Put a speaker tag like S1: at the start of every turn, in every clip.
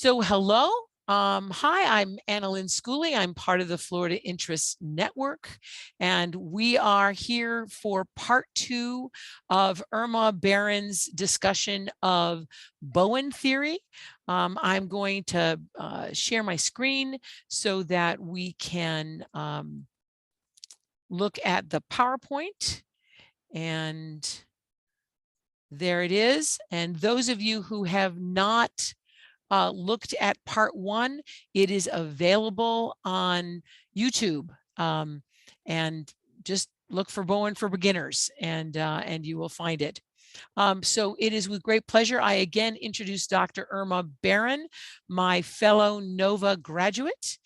S1: So hello. Hi, I'm Annalyn Schooley. I'm part of the Florida Interest Network, and we are here for part 2 of Irma Barron's discussion of Bowen theory. I'm going to share my screen so that we can look at the PowerPoint, and there it is. And those of you who have not looked at part 1, it is available on YouTube, and just look for Bowen for Beginners, and you will find it. So it is with great pleasure I again introduce Dr. Irma Barron, my fellow NOVA graduate,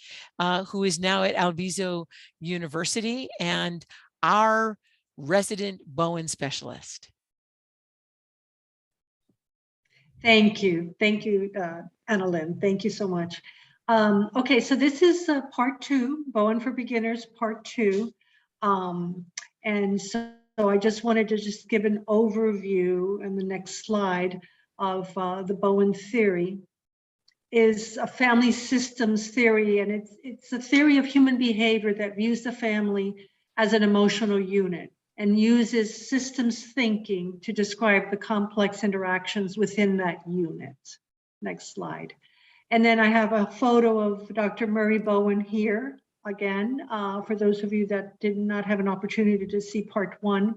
S1: who is now at Alviso University and our resident Bowen specialist.
S2: Thank you, Annalyn. Thank you so much. Okay, so this is part 2, Bowen for Beginners, part 2. And so I just wanted to just give an overview in the next slide of the Bowen theory. Is a family systems theory, and it's a theory of human behavior that views the family as an emotional unit and uses systems thinking to describe the complex interactions within that unit. Next slide. And then I have a photo of Dr. Murray Bowen here again, for those of you that did not have an opportunity to see part 1.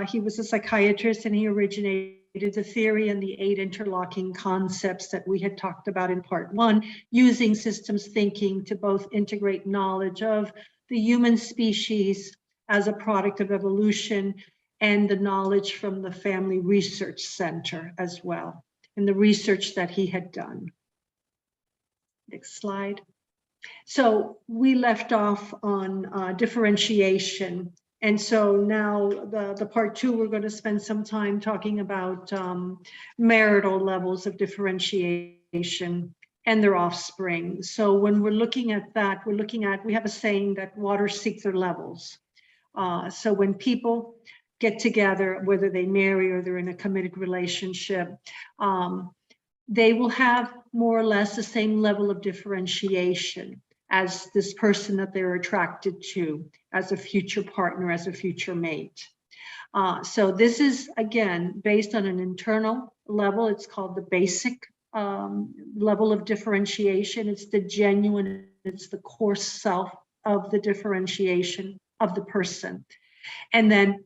S2: He was a psychiatrist, and he originated the theory and the 8 interlocking concepts that we had talked about in part 1, using systems thinking to both integrate knowledge of the human species as a product of evolution and the knowledge from the Family Research Center as well, and the research that he had done. Next slide. So we left off on differentiation. And so now the part 2, we're going to spend some time talking about marital levels of differentiation and their offspring. So when we're looking at that, we have a saying that waters seek their levels. So when people get together, whether they marry or they're in a committed relationship, they will have more or less the same level of differentiation as this person that they're attracted to, as a future partner, as a future mate. So this is, again, based on an internal level. It's called the basic level of differentiation. It's the genuine, it's the core self of the differentiation of the person. And then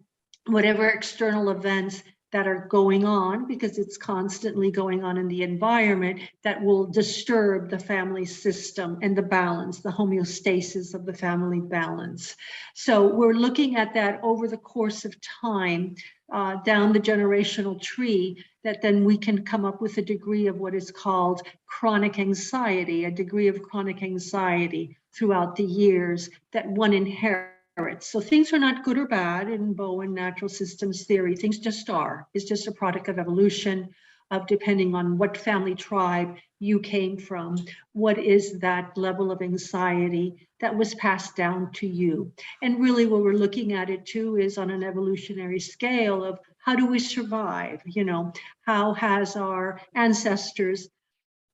S2: whatever external events that are going on, because it's constantly going on in the environment, that will disturb the family system and the balance, the homeostasis of the family balance. So we're looking at that over the course of time, down the generational tree, that then we can come up with a degree of what is called chronic anxiety, a degree of chronic anxiety throughout the years that one inherits. So things are not good or bad in Bowen natural systems theory. Things just are. It's just a product of evolution, of depending on what family tribe you came from, what is that level of anxiety that was passed down to you. And really what we're looking at it too is on an evolutionary scale of how do we survive? You know, how has our ancestors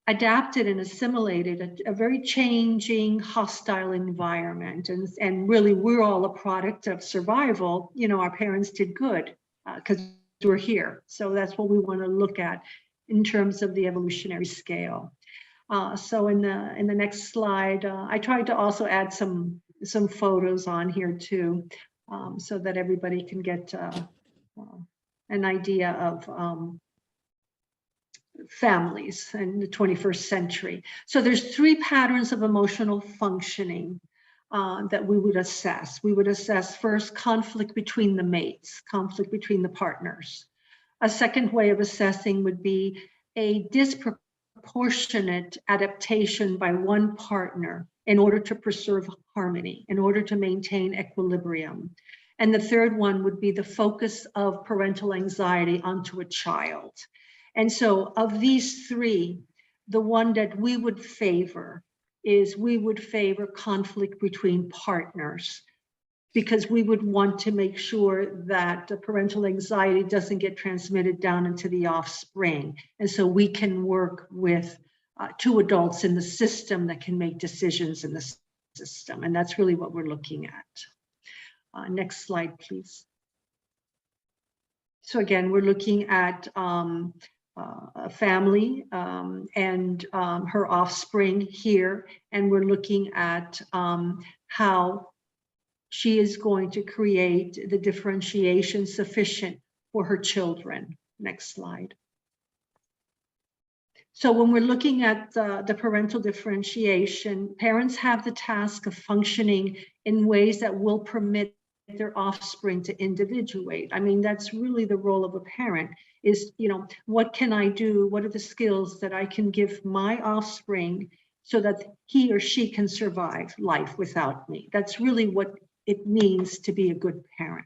S2: adapted and assimilated a very changing, hostile environment. And really, we're all a product of survival. You know, our parents did good because we're here. So that's what we want to look at in terms of the evolutionary scale. So in the next slide, I tried to also add some photos on here too, so that everybody can get an idea of families in the 21st century. So there's 3 patterns of emotional functioning that we would assess. We would assess first conflict between the mates, conflict between the partners. A second way of assessing would be a disproportionate adaptation by one partner in order to preserve harmony, in order to maintain equilibrium. And the third one would be the focus of parental anxiety onto a child. And so of these 3, the one that we would favor is we would favor conflict between partners, because we would want to make sure that the parental anxiety doesn't get transmitted down into the offspring. And so we can work with two adults in the system that can make decisions in the system. And that's really what we're looking at. Next slide, please. So again, we're looking at a family and her offspring here, and we're looking at how she is going to create the differentiation sufficient for her children. Next slide. So when we're looking at the parental differentiation, parents have the task of functioning in ways that will permit their offspring to individuate. I mean, that's really the role of a parent is, you know, what can I do? What are the skills that I can give my offspring so that he or she can survive life without me? That's really what it means to be a good parent.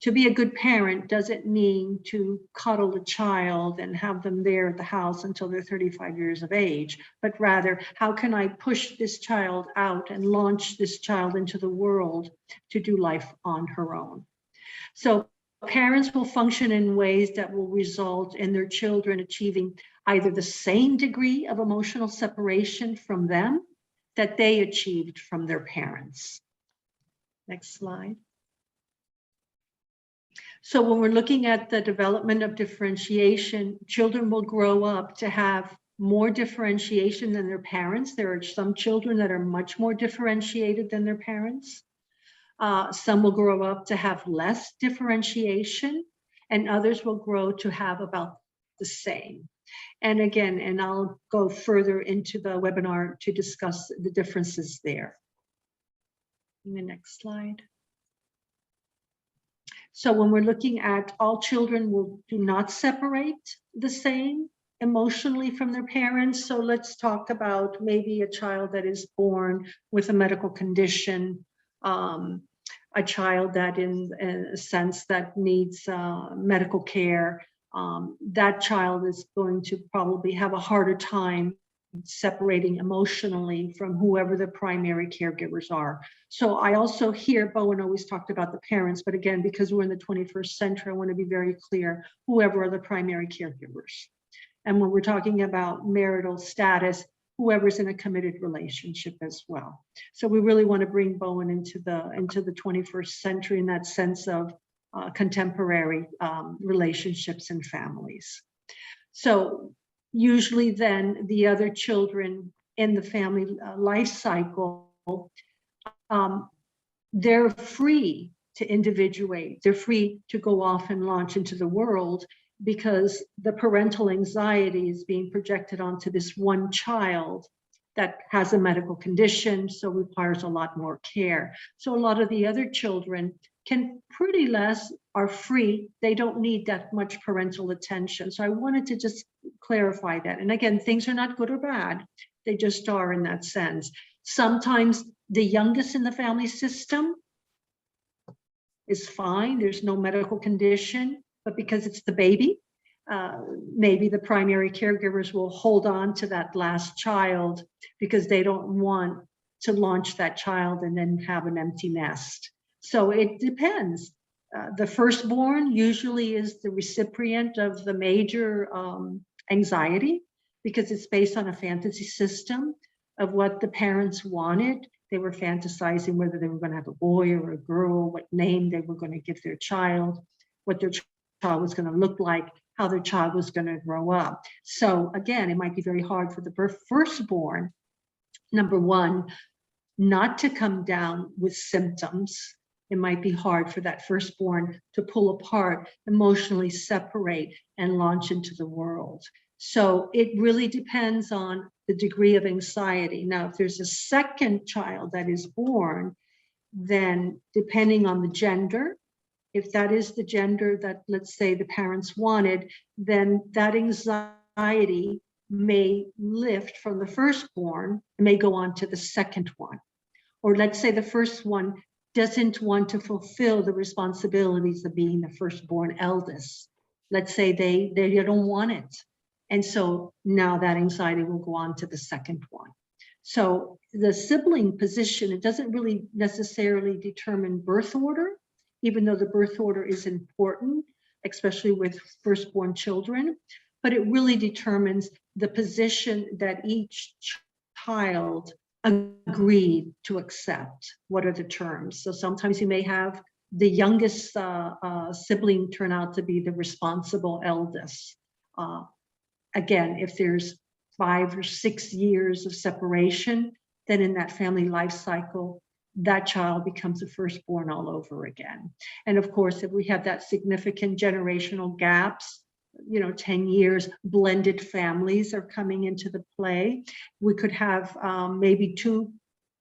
S2: To be a good parent doesn't mean to cuddle a child and have them there at the house until they're 35 years of age, but rather, how can I push this child out and launch this child into the world to do life on her own? So parents will function in ways that will result in their children achieving either the same degree of emotional separation from them that they achieved from their parents. Next slide. So when we're looking at the development of differentiation, children will grow up to have more differentiation than their parents. There are some children that are much more differentiated than their parents. Some will grow up to have less differentiation, and others will grow to have about the same. And again, and I'll go further into the webinar to discuss the differences there. In the next slide. So when we're looking at all children do not separate the same emotionally from their parents. So let's talk about maybe a child that is born with a medical condition, a child that in a sense that needs medical care. That child is going to probably have a harder time separating emotionally from whoever the primary caregivers are. So I also hear Bowen always talked about the parents, but again, because we're in the 21st century, I want to be very clear, whoever are the primary caregivers. And when we're talking about marital status, whoever's in a committed relationship as well. So we really want to bring Bowen into the 21st century in that sense of contemporary relationships and families. So usually then the other children in the family life cycle, they're free to individuate. They're free to go off and launch into the world because the parental anxiety is being projected onto this one child that has a medical condition, so requires a lot more care. So a lot of the other children can pretty less are free. They don't need that much parental attention. So I wanted to just clarify that. And again, things are not good or bad. They just are in that sense. Sometimes the youngest in the family system is fine. There's no medical condition, but because it's the baby, maybe the primary caregivers will hold on to that last child because they don't want to launch that child and then have an empty nest. So it depends. The firstborn usually is the recipient of the major anxiety because it's based on a fantasy system of what the parents wanted. They were fantasizing whether they were going to have a boy or a girl, what name they were going to give their child, what their child was going to look like, how their child was going to grow up. So again, it might be very hard for the firstborn, number one, not to come down with symptoms. It might be hard for that firstborn to pull apart, emotionally separate, and launch into the world. So it really depends on the degree of anxiety. Now, if there's a second child that is born, then depending on the gender, if that is the gender that, let's say, the parents wanted, then that anxiety may lift from the firstborn and may go on to the second one. Or let's say the first one doesn't want to fulfill the responsibilities of being the firstborn eldest. Let's say they don't want it. And so now that anxiety will go on to the second one. So the sibling position, it doesn't really necessarily determine birth order, even though the birth order is important, especially with firstborn children. but it really determines the position that each child agreed to accept. What are the terms? So sometimes you may have the youngest sibling turn out to be the responsible eldest. Again, if there's 5 or 6 years of separation, then in that family life cycle, that child becomes a firstborn all over again. And of course, if we have that significant generational gaps, 10 years, blended families are coming into the play. We could have maybe 2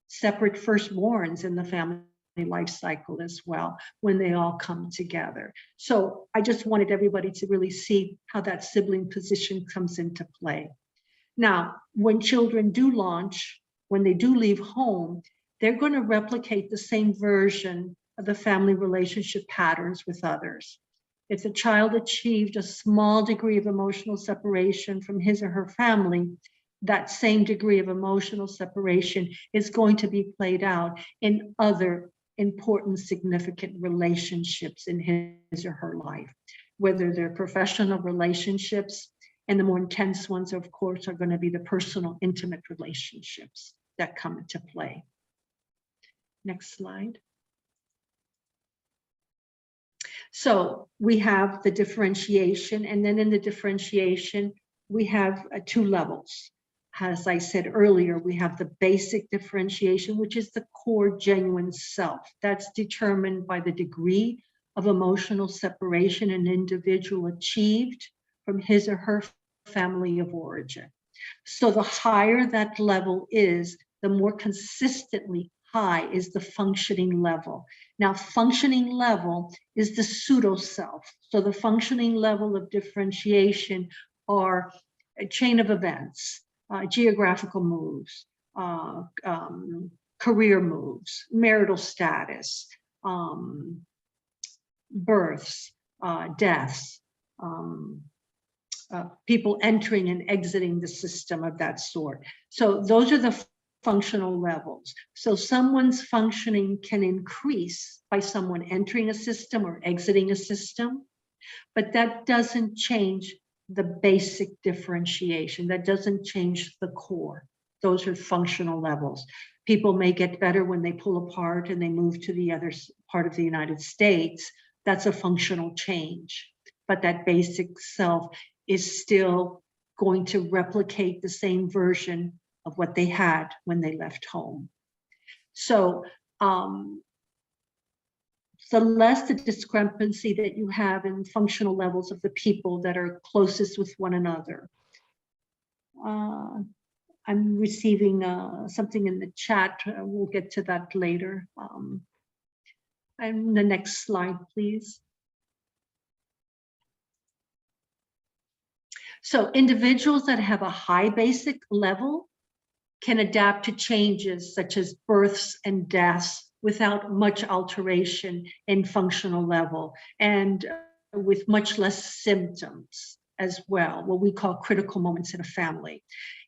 S2: separate firstborns in the family life cycle as well when they all come together. So I just wanted everybody to really see how that sibling position comes into play. Now, when children do launch, when they do leave home, they're going to replicate the same version of the family relationship patterns with others. If the child achieved a small degree of emotional separation from his or her family, that same degree of emotional separation is going to be played out in other important, significant relationships in his or her life, whether they're professional relationships, and the more intense ones, of course, are going to be the personal, intimate relationships that come into play. Next slide. So we have the differentiation, and then in the differentiation, we have 2 levels. As I said earlier, we have the basic differentiation, which is the core genuine self. That's determined by the degree of emotional separation an individual achieved from his or her family of origin. So the higher that level is, the more consistently high is the functioning level. Now, functioning level is the pseudo self. So the functioning level of differentiation are a chain of events, geographical moves, career moves, marital status, births, deaths, people entering and exiting the system of that sort. So those are the functional levels. So someone's functioning can increase by someone entering a system or exiting a system, but that doesn't change the basic differentiation. That doesn't change the core. Those are functional levels. People may get better when they pull apart and they move to the other part of the United States. That's a functional change. But that basic self is still going to replicate the same version of what they had when they left home. So the less the discrepancy that you have in functional levels of the people that are closest with one another. I'm receiving something in the chat. We'll get to that later. And the next slide, please. So individuals that have a high basic level can adapt to changes such as births and deaths without much alteration in functional level and with much less symptoms as well, what we call critical moments in a family.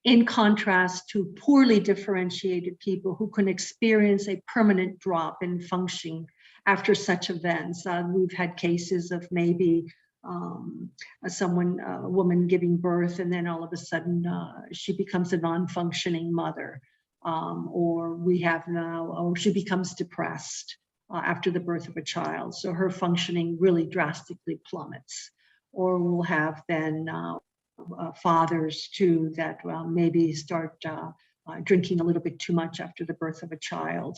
S2: In contrast to poorly differentiated people who can experience a permanent drop in functioning after such events. We've had cases of maybe a woman giving birth, and then all of a sudden she becomes a non-functioning mother, or we have now, or she becomes depressed after the birth of a child. So her functioning really drastically plummets. Or we'll have then fathers too that maybe start drinking a little bit too much after the birth of a child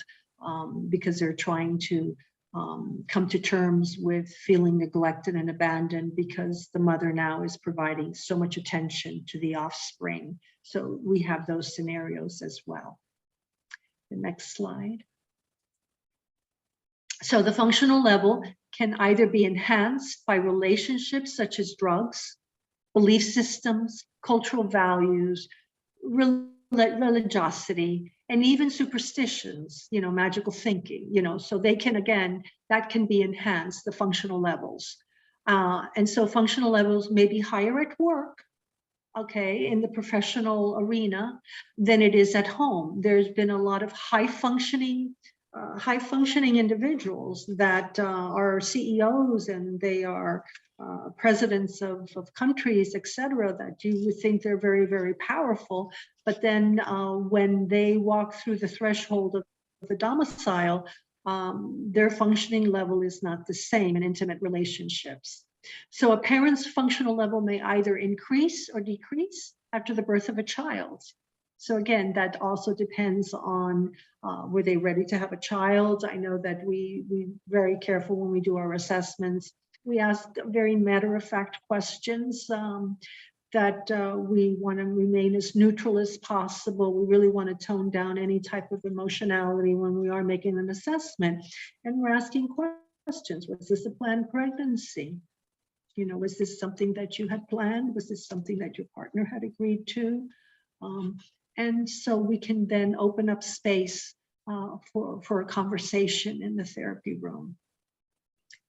S2: because they're trying to come to terms with feeling neglected and abandoned because the mother now is providing so much attention to the offspring. So we have those scenarios as well. The next slide. So the functional level can either be enhanced by relationships such as drugs, belief systems, cultural values, religiosity, and even superstitions, magical thinking, so they can, again, that can be enhanced, the functional levels. And so functional levels may be higher at work, okay, in the professional arena than it is at home. There's been a lot of high functioning high functioning individuals that are CEOs, and they are presidents of countries, et cetera, that you would think they're very, very powerful. But then when they walk through the threshold of the domicile, their functioning level is not the same in intimate relationships. So a parent's functional level may either increase or decrease after the birth of a child. So again, that also depends on were they ready to have a child? I know that we very careful when we do our assessments. We ask very matter-of-fact questions that we want to remain as neutral as possible. We really want to tone down any type of emotionality when we are making an assessment. And we're asking questions. Was this a planned pregnancy? You know, was this something that you had planned? Was this something that your partner had agreed to? And so we can then open up space for a conversation in the therapy room.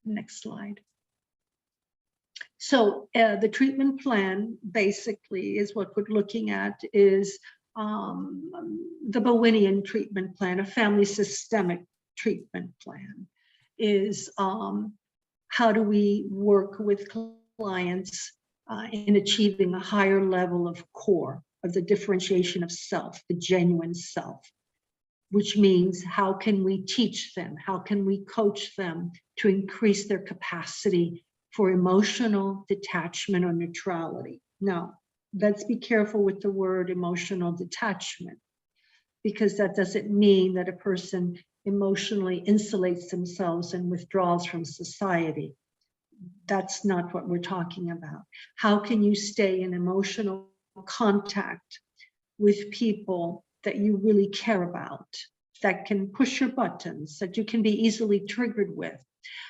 S2: Next slide. So the treatment plan basically is what we're looking at is the Bowenian treatment plan, a family systemic treatment plan, is how do we work with clients in achieving a higher level of core, of the differentiation of self, the genuine self, which means how can we teach them, how can we coach them to increase their capacity for emotional detachment or neutrality. Now, let's be careful with the word emotional detachment, because that doesn't mean that a person emotionally insulates themselves and withdraws from society. That's not what we're talking about. How can you stay in emotional contact with people that you really care about, that can push your buttons, that you can be easily triggered with?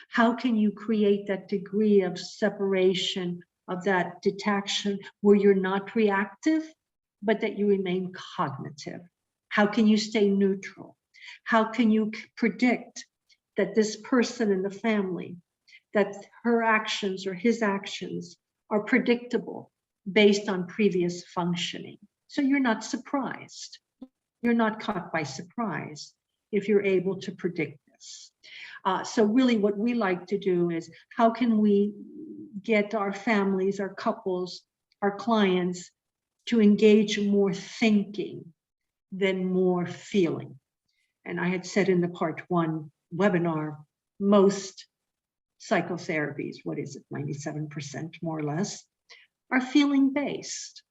S2: How can you create that degree of separation, of that detachment, where you're not reactive, but that you remain cognitive? How can you stay neutral? How can you predict that this person in the family, that her actions or his actions are predictable based on previous functioning? So you're not surprised. You're not caught by surprise if you're able to predict this. So really what we like to do is how can we get our families, our couples, our clients to engage more thinking than more feeling. And I had said in the part 1 webinar, most psychotherapies, what is it, 97% more or less, are feeling based.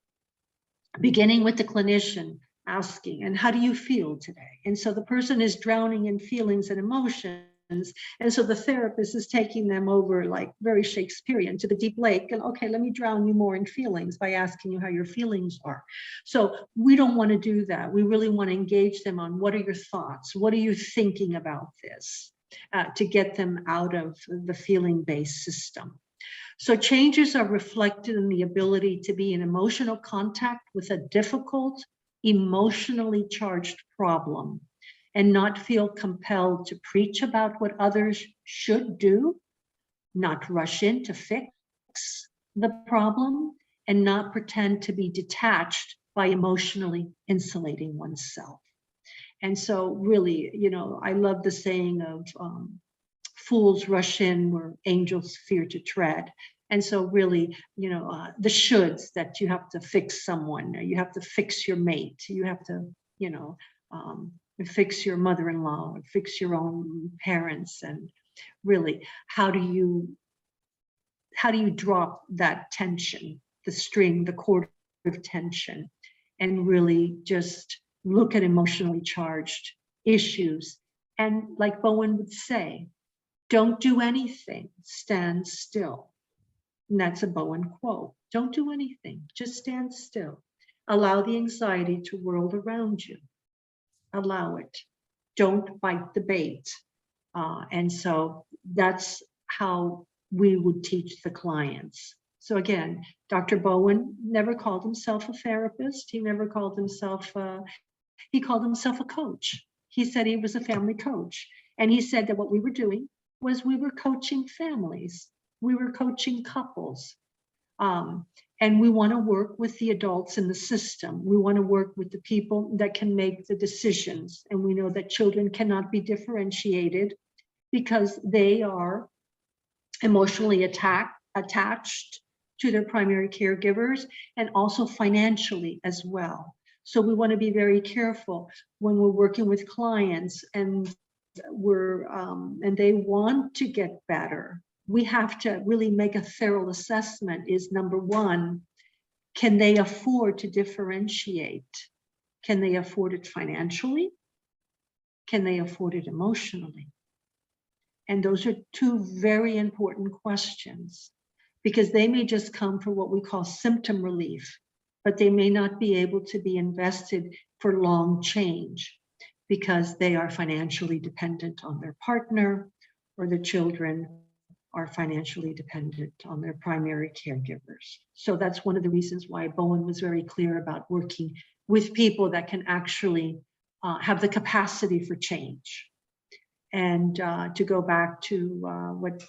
S2: Beginning with the clinician asking, and how do you feel today? And so the person is drowning in feelings and emotions. And so the therapist is taking them over, like very Shakespearean, to the deep lake. And okay, let me drown you more in feelings by asking you how your feelings are. So we don't want to do that. We really want to engage them on what are your thoughts? What are you thinking about this? To get them out of the feeling-based system. So changes are reflected in the ability to be in emotional contact with a difficult, emotionally charged problem and not feel compelled to preach about what others should do, not rush in to fix the problem, and not pretend to be detached by emotionally insulating oneself. And so really, you know, I love the saying of fools rush in where angels fear to tread. And so really, you know, the shoulds, that you have to fix someone, you have to fix your mate, you have to, you know, fix your mother-in-law, fix your own parents. And really, how do you drop that tension, the string, the cord of tension, and really just look at emotionally charged issues? And like Bowen would say, don't do anything, stand still. And that's a Bowen quote. Don't do anything, just stand still. Allow the anxiety to whirl around you. Allow it. Don't bite the bait. And so that's how we would teach the clients. So again, Dr. Bowen never called himself a therapist. He never called himself, he called himself a coach. He said he was a family coach. And he said that what we were doing was we were coaching families. We were coaching couples. And we want to work with the adults in the system. We want to work with the people that can make the decisions. And we know that children cannot be differentiated because they are emotionally attached to their primary caregivers, and also financially as well. So we want to be very careful when we're working with clients and they want to get better. We have to really make a thorough assessment. Is number one, can they afford to differentiate? Can they afford it financially? Can they afford it emotionally? And those are two very important questions, because they may just come for what we call symptom relief, but they may not be able to be invested for long change because they are financially dependent on their partner, or the children are financially dependent on their primary caregivers. So that's one of the reasons why Bowen was very clear about working with people that can actually have the capacity for change. And to go back to what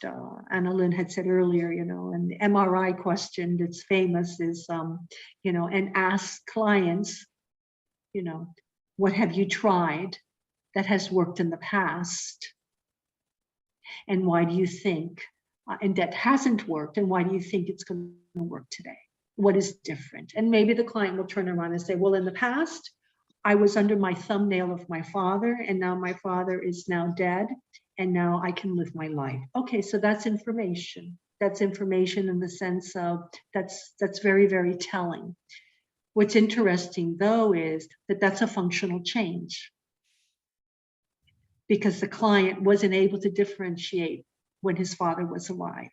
S2: Annalyn had said earlier, and the MRI question that's famous is, and ask clients, what have you tried that has worked in the past? And why do you think, and that hasn't worked, and why do you think it's going to work today? What is different? And maybe the client will turn around and say, well, in the past, I was under my thumbnail of my father, and now my father is now dead, and now I can live my life. Okay, so that's information. That's information in the sense of that's very, very telling. What's interesting, though, is that that's a functional change, because the client wasn't able to differentiate when his father was alive.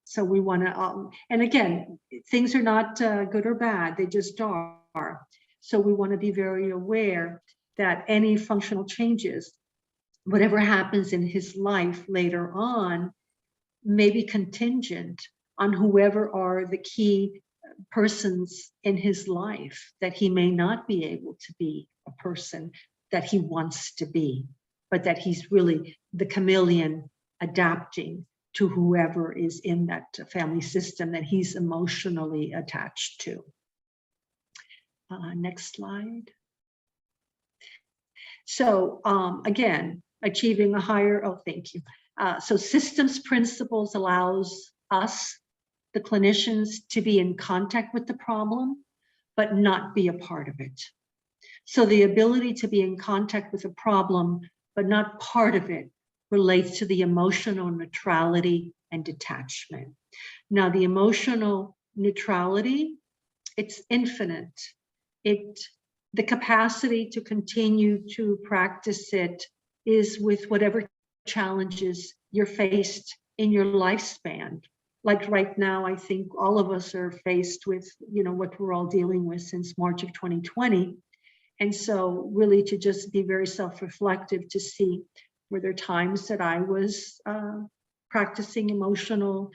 S2: So we want to, and again, things are not good or bad, they just are. So we want to be very aware that any functional changes, whatever happens in his life later on, may be contingent on whoever are the key persons in his life, that he may not be able to be a person that he wants to be, but that he's really the chameleon adapting to whoever is in that family system that he's emotionally attached to. Next slide. So again, achieving a higher, thank you. So systems principles allows us, the clinicians, to be in contact with the problem, but not be a part of it. So the ability to be in contact with a problem, but not part of it, relates to the emotional neutrality and detachment. Now, the emotional neutrality, it's infinite. The capacity to continue to practice it is with whatever challenges you're faced in your lifespan. Like right now, I think all of us are faced with, what we're all dealing with since March of 2020. And so really to just be very self-reflective to see, were there times that I was practicing emotional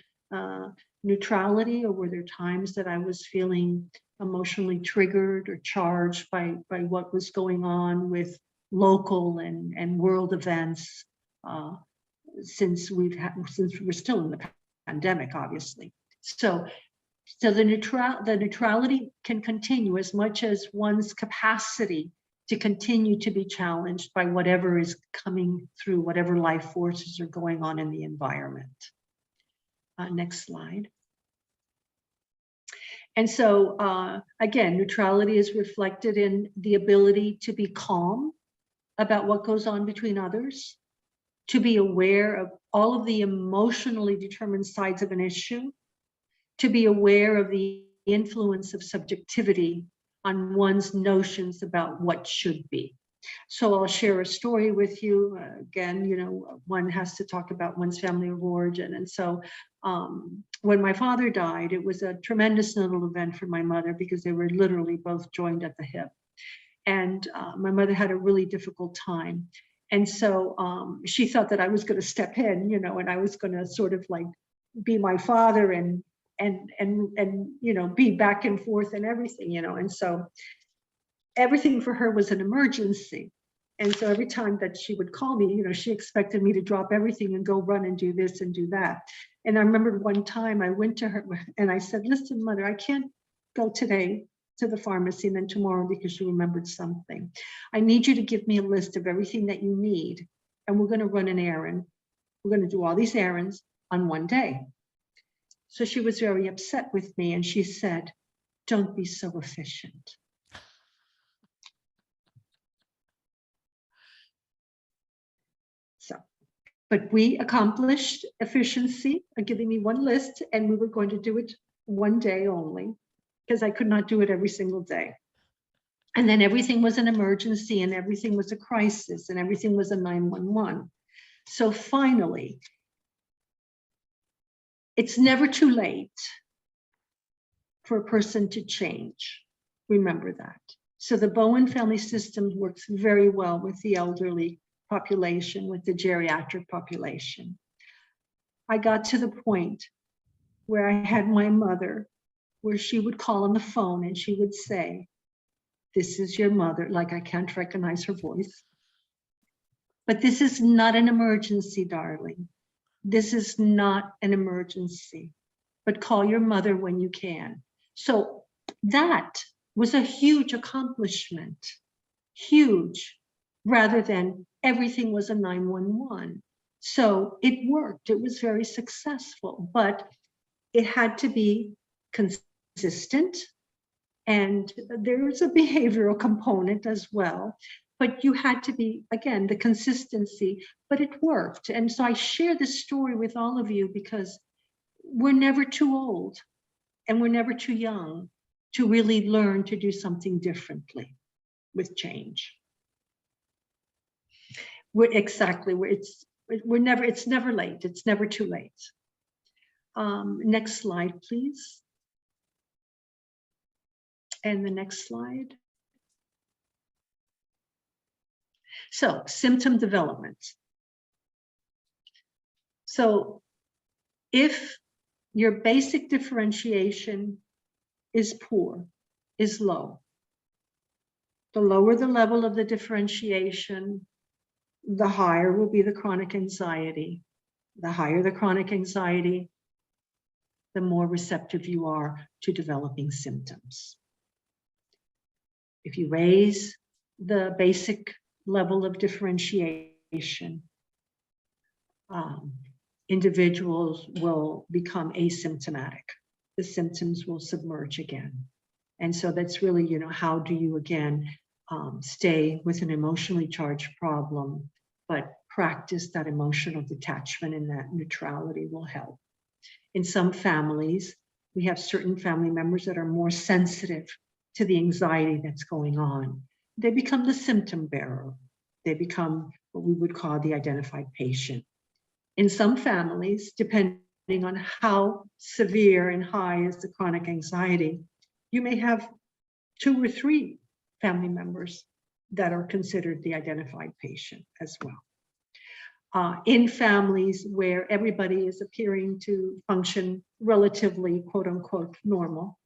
S2: neutrality, or were there times that I was feeling emotionally triggered or charged by what was going on with local and world events, since we're still in the pandemic, obviously. So the neutrality can continue as much as one's capacity to continue to be challenged by whatever is coming through, whatever life forces are going on in the environment. Next slide. And so again, neutrality is reflected in the ability to be calm about what goes on between others, to be aware of all of the emotionally determined sides of an issue, to be aware of the influence of subjectivity on one's notions about what should be. So I'll share a story with you. Again, one has to talk about one's family of origin. And so when my father died, it was a tremendous little event for my mother, because they were literally both joined at the hip. And my mother had a really difficult time. And so she thought that I was going to step in, and I was going to sort of like be my father and be back and forth and everything, and so everything for her was an emergency. And so every time that she would call me, she expected me to drop everything and go run and do this and do that. And I remember one time I went to her and I said, listen, mother, I can't go today to the pharmacy and then tomorrow because she remembered something. I need you to give me a list of everything that you need. And we're going to run an errand. We're going to do all these errands on one day. So she was very upset with me and she said, don't be so efficient. So, but we accomplished efficiency of giving me one list and we were going to do it one day only because I could not do it every single day. And then everything was an emergency and everything was a crisis and everything was a 911. So finally, it's never too late for a person to change. Remember that. So the Bowen family system works very well with the elderly population, with the geriatric population. I got to the point where I had my mother, where she would call on the phone and she would say, this is your mother, like I can't recognize her voice. But this is not an emergency, darling. This is not an emergency, but call your mother when you can. So that was a huge accomplishment, huge, rather than everything was a 911. So it worked, it was very successful, but it had to be consistent. And there's a behavioral component as well, but you had to be, again, the consistency, but it worked. And so I share this story with all of you because we're never too old and we're never too young to really learn to do something differently with change. It's never late. It's never too late. Next slide, please. And the next slide. So symptom development. So if your basic differentiation is poor, is low, the lower the level of the differentiation, the higher will be the chronic anxiety. The higher the chronic anxiety, the more receptive you are to developing symptoms. If you raise the basic level of differentiation, individuals will become asymptomatic. The symptoms will submerge again. And so that's really, how do you again stay with an emotionally charged problem, but practice that emotional detachment, and that neutrality will help. In some families, we have certain family members that are more sensitive to the anxiety that's going on. They become the symptom bearer. They become what we would call the identified patient. In some families, depending on how severe and high is the chronic anxiety, you may have 2 or 3 family members that are considered the identified patient as well. In families where everybody is appearing to function relatively, quote unquote, normal,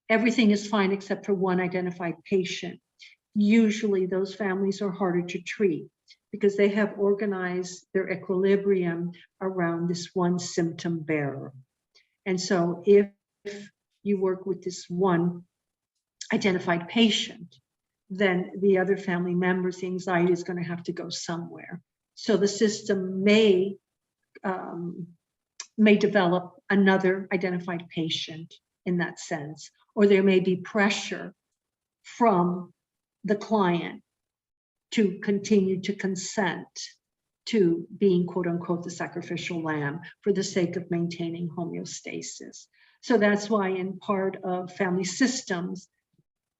S2: everything is fine except for one identified patient. Usually those families are harder to treat because they have organized their equilibrium around this one symptom bearer. And so if you work with this one identified patient, then the other family members, the anxiety is going to have to go somewhere. So the system may develop another identified patient in that sense, or there may be pressure from the client to continue to consent to being, quote unquote, the sacrificial lamb for the sake of maintaining homeostasis. So that's why in part of family systems,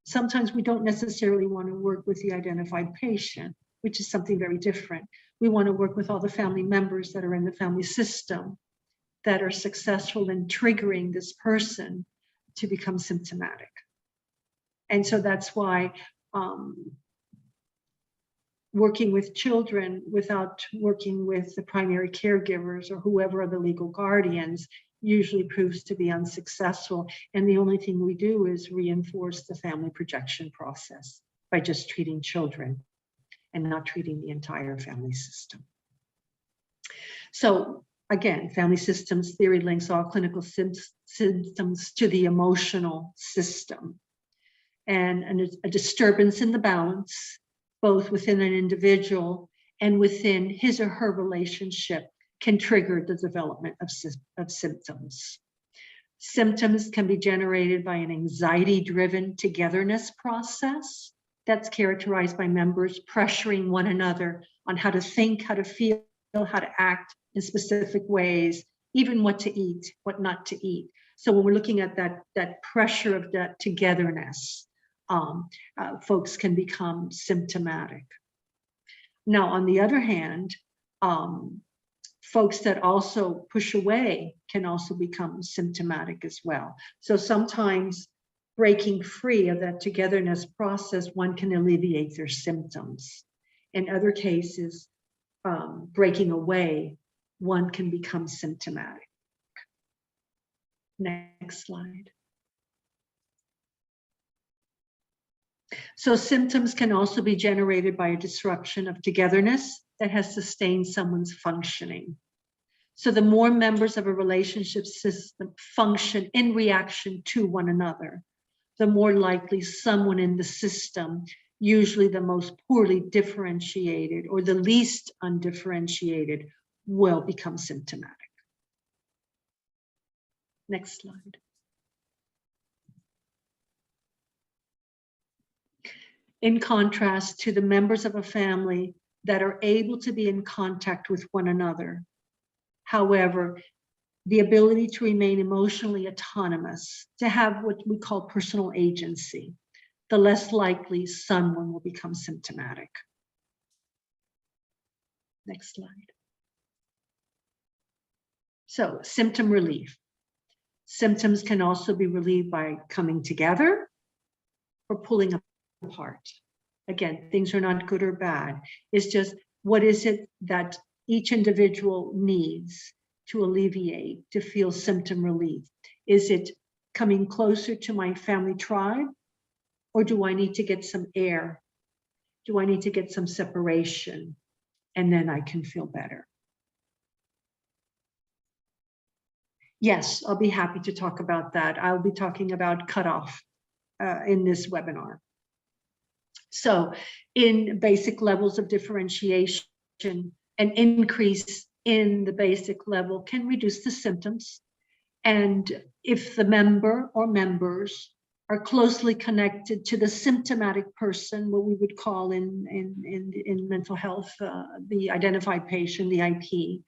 S2: sometimes we don't necessarily want to work with the identified patient, which is something very different. We want to work with all the family members that are in the family system that are successful in triggering this person to become symptomatic. And so that's why working with children without working with the primary caregivers or whoever are the legal guardians usually proves to be unsuccessful. And the only thing we do is reinforce the family projection process by just treating children and not treating the entire family system. So again, family systems theory links all clinical symptoms to the emotional system, and a disturbance in the balance, both within an individual and within his or her relationship, can trigger the development of symptoms. Symptoms can be generated by an anxiety-driven togetherness process that's characterized by members pressuring one another on how to think, how to feel, how to act in specific ways, even what to eat, what not to eat. So when we're looking at that pressure of that togetherness, folks can become symptomatic. Now, on the other hand, folks that also push away can also become symptomatic as well. So sometimes breaking free of that togetherness process, one can alleviate their symptoms. In other cases, breaking away, one can become symptomatic. Next slide. So symptoms can also be generated by a disruption of togetherness that has sustained someone's functioning. So the more members of a relationship system function in reaction to one another, the more likely someone in the system, usually the most poorly differentiated or the least undifferentiated, will become symptomatic. Next slide. In contrast to the members of a family that are able to be in contact with one another, however, the ability to remain emotionally autonomous, to have what we call personal agency, the less likely someone will become symptomatic. Next slide. So, symptom relief. Symptoms can also be relieved by coming together or pulling apart. Again, things are not good or bad. It's just, what is it that each individual needs to alleviate, to feel symptom relief? Is it coming closer to my family tribe? Or do I need to get some air? Do I need to get some separation? And then I can feel better. Yes, I'll be happy to talk about that. I'll be talking about cutoff in this webinar. So in basic levels of differentiation, an increase in the basic level can reduce the symptoms. And if the member or members are closely connected to the symptomatic person, what we would call in mental health, the identified patient, the IP,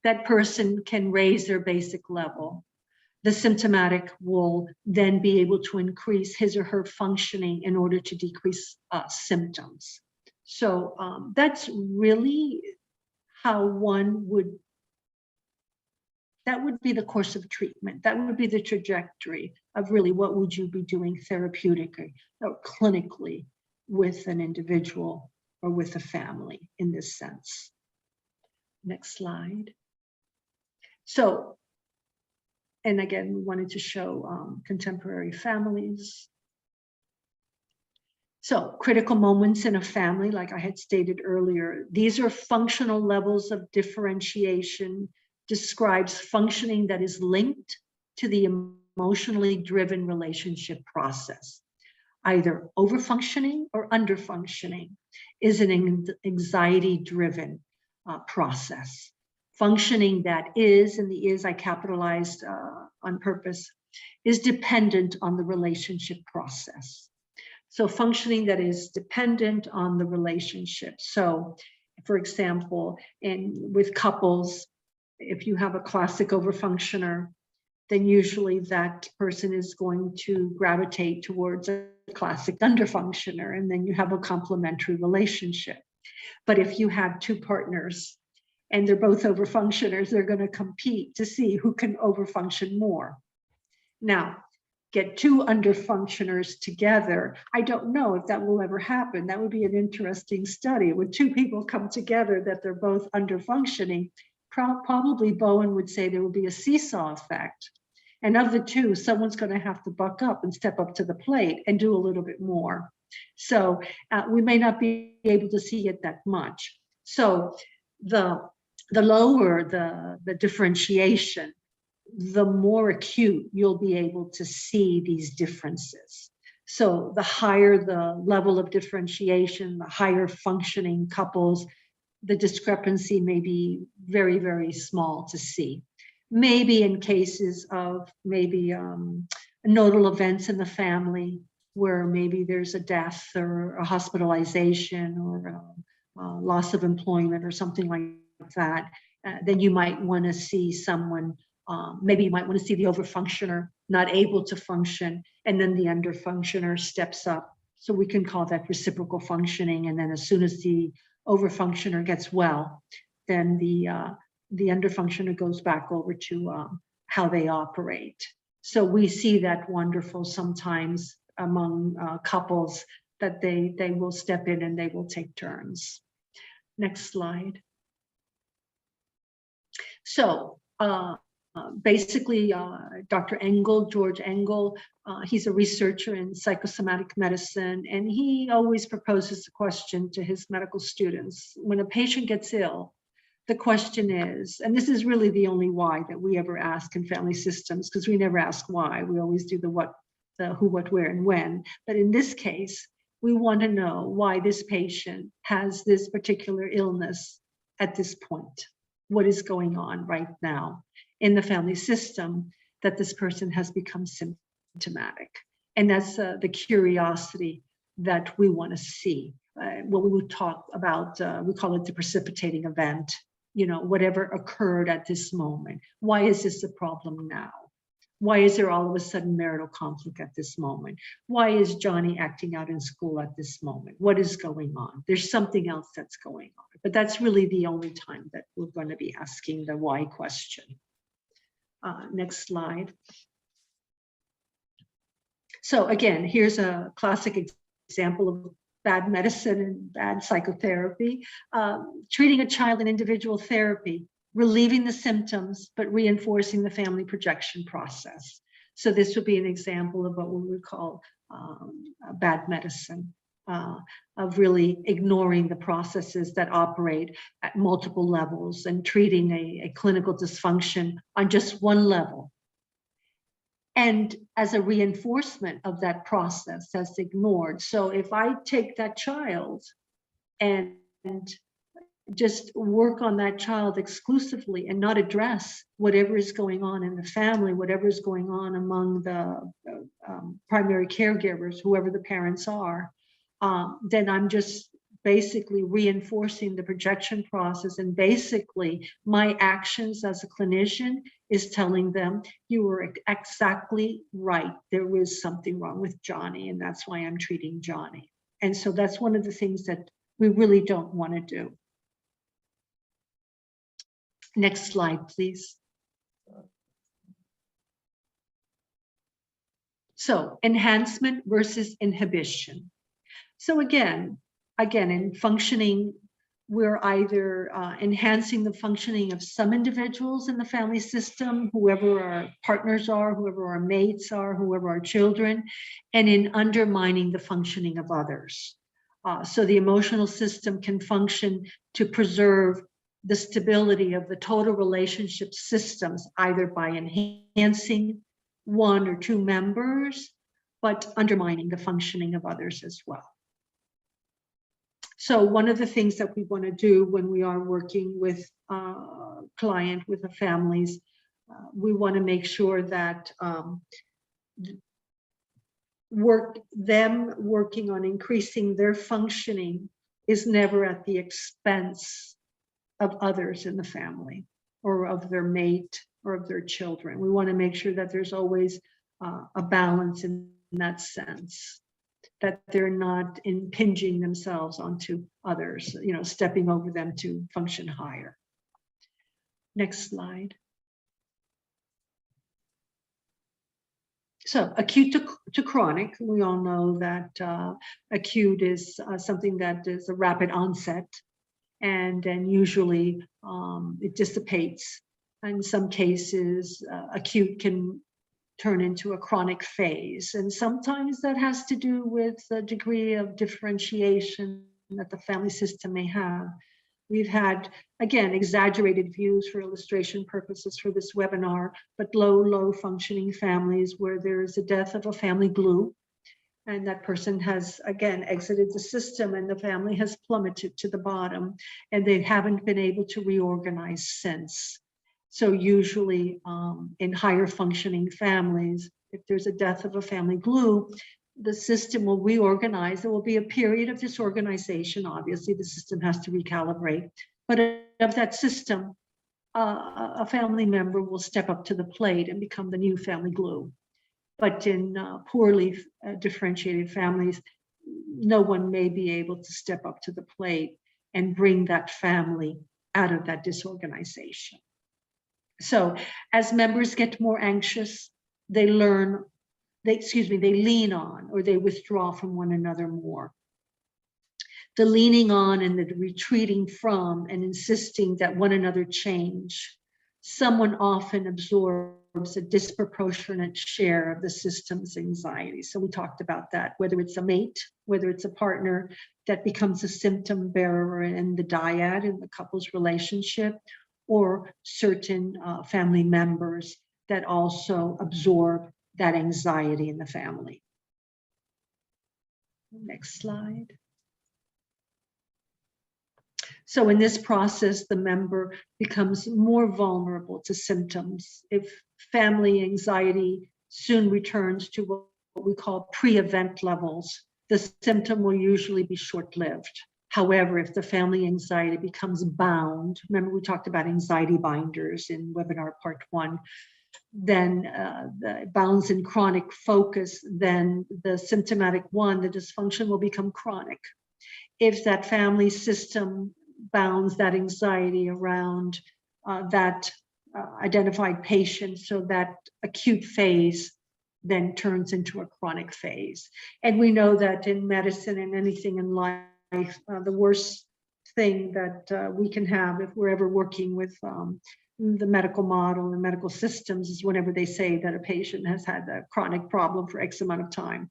S2: that person can raise their basic level. The symptomatic will then be able to increase his or her functioning in order to decrease symptoms. So that's really how one would, that would be the course of treatment. That would be the trajectory of really what would you be doing therapeutically or clinically with an individual or with a family in this sense. Next slide. So, and again, we wanted to show contemporary families. So critical moments in a family, like I had stated earlier, these are functional levels of differentiation, describes functioning that is linked to the emotionally driven relationship process. Either overfunctioning or underfunctioning is an anxiety-driven process. Functioning that is, and the is I capitalized on purpose, is dependent on the relationship process. So functioning that is dependent on the relationship. So for example, with couples, if you have a classic overfunctioner, then usually that person is going to gravitate towards a classic underfunctioner, and then you have a complementary relationship. But if you have two partners and they're both overfunctioners, they're going to compete to see who can overfunction more. Now, get two underfunctioners together, I don't know if that will ever happen. That would be an interesting study. When two people come together that they're both underfunctioning, probably Bowen would say there will be a seesaw effect. And of the two, someone's going to have to buck up and step up to the plate and do a little bit more. So we may not be able to see it that much. So the lower the differentiation, the more acute you'll be able to see these differences. So the higher the level of differentiation, the higher functioning couples, the discrepancy may be very, very small to see. Maybe in cases of maybe nodal events in the family where maybe there's a death or a hospitalization or a loss of employment or something like that, then you might want to see someone, maybe you might want to see the overfunctioner not able to function, and then the underfunctioner steps up. So we can call that reciprocal functioning. And then as soon as the overfunctioner gets well, then the underfunctioner goes back over to how they operate. So we see that wonderful sometimes among couples that they will step in and they will take turns. Next slide. So basically, Dr. Engel, George Engel, he's a researcher in psychosomatic medicine, and he always proposes the question to his medical students. When a patient gets ill, the question is, and this is really the only why that we ever ask in family systems, because we never ask why. We always do the what, the who, what, where, and when. But in this case, we want to know why this patient has this particular illness at this point. What is going on right now in the family system that this person has become symptomatic? And that's the curiosity that we want to see. When we would talk about, we call it the precipitating event, you know, whatever occurred at this moment. Why is this a problem now? Why is there all of a sudden marital conflict at this moment? Why is Johnny acting out in school at this moment? What is going on? There's something else that's going on. But that's really the only time that we're going to be asking the why question. Next slide. So again, here's a classic example of bad medicine and bad psychotherapy. Treating a child in individual therapy, relieving the symptoms, but reinforcing the family projection process. So this would be an example of what we would call bad medicine, of really ignoring the processes that operate at multiple levels and treating a clinical dysfunction on just one level. And as a reinforcement of that process that's ignored. So if I take that child and just work on that child exclusively and not address whatever is going on in the family, whatever is going on among the primary caregivers, whoever the parents are, then I'm just basically reinforcing the projection process. And basically my actions as a clinician is telling them, you were exactly right. There was something wrong with Johnny, and that's why I'm treating Johnny. And so that's one of the things that we really don't want to do. Next slide, please. So enhancement versus inhibition. So again, in functioning, we're either enhancing the functioning of some individuals in the family system, whoever our partners are, whoever our mates are, whoever our children, and in undermining the functioning of others. So the emotional system can function to preserve the stability of the total relationship systems, either by enhancing one or two members, but undermining the functioning of others as well. So one of the things that we want to do when we are working with a client, with the families, we want to make sure that working on increasing their functioning is never at the expense of others in the family or of their mate or of their children. We want to make sure that there's always a balance in that sense, that they're not impinging themselves onto others, you know, stepping over them to function higher. Next slide. So acute to chronic, we all know that acute is something that is a rapid onset, and then usually it dissipates. In some cases, acute can turn into a chronic phase. And sometimes that has to do with the degree of differentiation that the family system may have. We've had, again, exaggerated views for illustration purposes for this webinar, but low functioning families where there is a death of a family glue, and that person has, again, exited the system and the family has plummeted to the bottom and they haven't been able to reorganize since. So usually in higher functioning families, if there's a death of a family glue, the system will reorganize. There will be a period of disorganization. Obviously, the system has to recalibrate. But of that system, a family member will step up to the plate and become the new family glue. But in poorly differentiated families, no one may be able to step up to the plate and bring that family out of that disorganization. So as members get more anxious, they learn, they lean on or they withdraw from one another more. The leaning on and the retreating from and insisting that one another change. Someone often absorbs a disproportionate share of the system's anxiety. So we talked about that, whether it's a mate, whether it's a partner that becomes a symptom bearer in the dyad in the couple's relationship, or certain family members that also absorb that anxiety in the family. Next slide. So in this process, the member becomes more vulnerable to symptoms. If family anxiety soon returns to what we call pre-event levels, the symptom will usually be short-lived. However, if the family anxiety becomes bound, remember we talked about anxiety binders in webinar part 1, then the bounds in chronic focus, then the symptomatic one, the dysfunction will become chronic. If that family system bounds that anxiety around that identified patient, so that acute phase then turns into a chronic phase. And we know that in medicine and anything in life, the worst thing that we can have if we're ever working with the medical model and medical systems is whenever they say that a patient has had a chronic problem for X amount of time.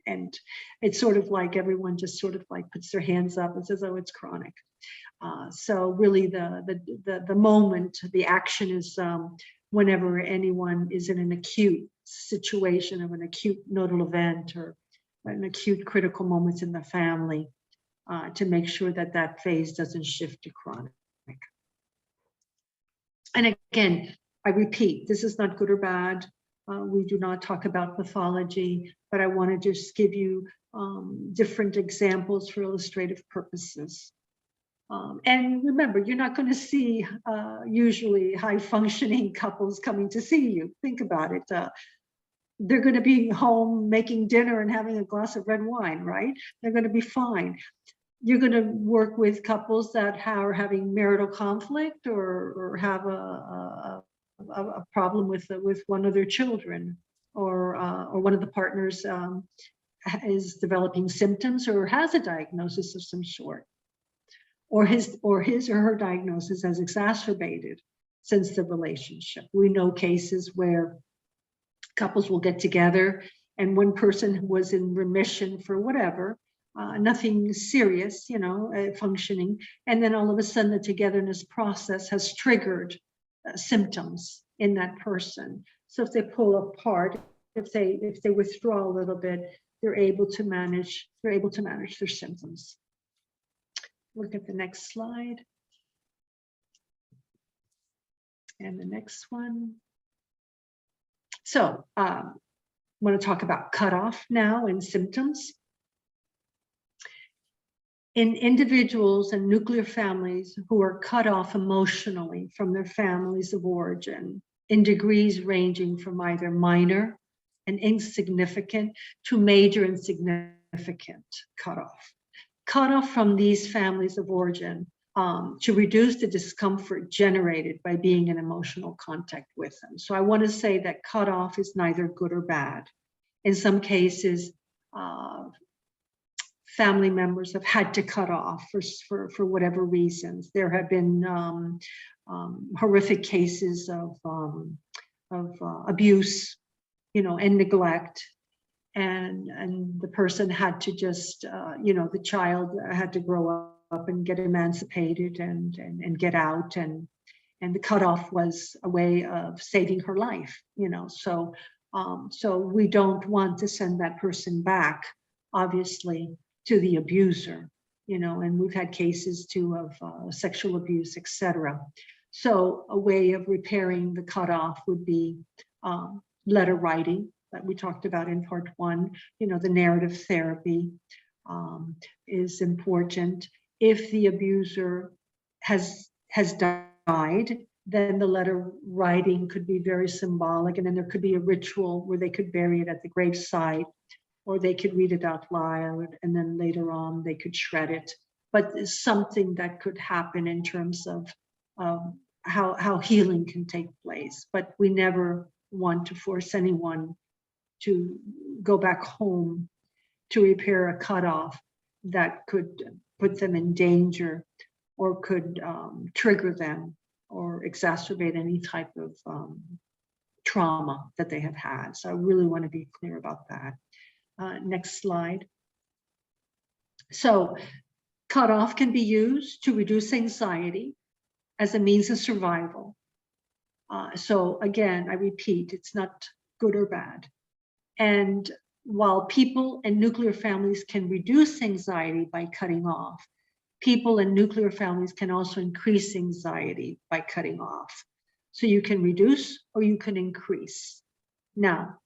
S2: And it's sort of like everyone just sort of like puts their hands up and says, oh, it's chronic. So really the moment, the action is whenever anyone is in an acute situation of an acute nodal event or an acute critical moments in the family, to make sure that that phase doesn't shift to chronic. And again, I repeat, this is not good or bad. We do not talk about pathology, but I want to just give you different examples for illustrative purposes. And remember, you're not going to see usually high-functioning couples coming to see you. Think about it. They're going to be home making dinner and having a glass of red wine, right? They're going to be fine. You're going to work with couples that are having marital conflict or have a problem with one of their children, or one of the partners is developing symptoms or has a diagnosis of some sort, or his or her diagnosis has exacerbated since the relationship. We know cases where couples will get together and one person was in remission for whatever, nothing serious, functioning, and then all of a sudden the togetherness process has triggered symptoms in that person. So if they pull apart, if they withdraw a little bit, they're able to manage their symptoms. Look at the next slide. And the next one. So I want to talk about cutoff now and symptoms. In individuals and nuclear families who are cut off emotionally from their families of origin in degrees ranging from either minor and insignificant to major and significant cutoff. Cutoff from these families of origin to reduce the discomfort generated by being in emotional contact with them. So I want to say that cutoff is neither good or bad. In some cases, family members have had to cut off for whatever reasons. There have been horrific cases of abuse and neglect. And the person had to just, the child had to grow up and get emancipated and get out, and the cutoff was a way of saving her life, so we don't want to send that person back, obviously, to the abuser, and we've had cases too of sexual abuse, etc. So a way of repairing the cutoff would be letter writing that we talked about in part one. The narrative therapy is important. If the abuser has died, then the letter writing could be very symbolic, and then there could be a ritual where they could bury it at the gravesite, or they could read it out loud, and then later on they could shred it. But it's something that could happen in terms of how healing can take place. But we never want to force anyone to go back home to repair a cutoff that could put them in danger, or could trigger them or exacerbate any type of trauma that they have had. So I really want to be clear about that. Next slide. So cutoff can be used to reduce anxiety as a means of survival. So again, I repeat, it's not good or bad. And while people and nuclear families can reduce anxiety by cutting off, people in nuclear families can also increase anxiety by cutting off. So you can reduce or you can increase. Now,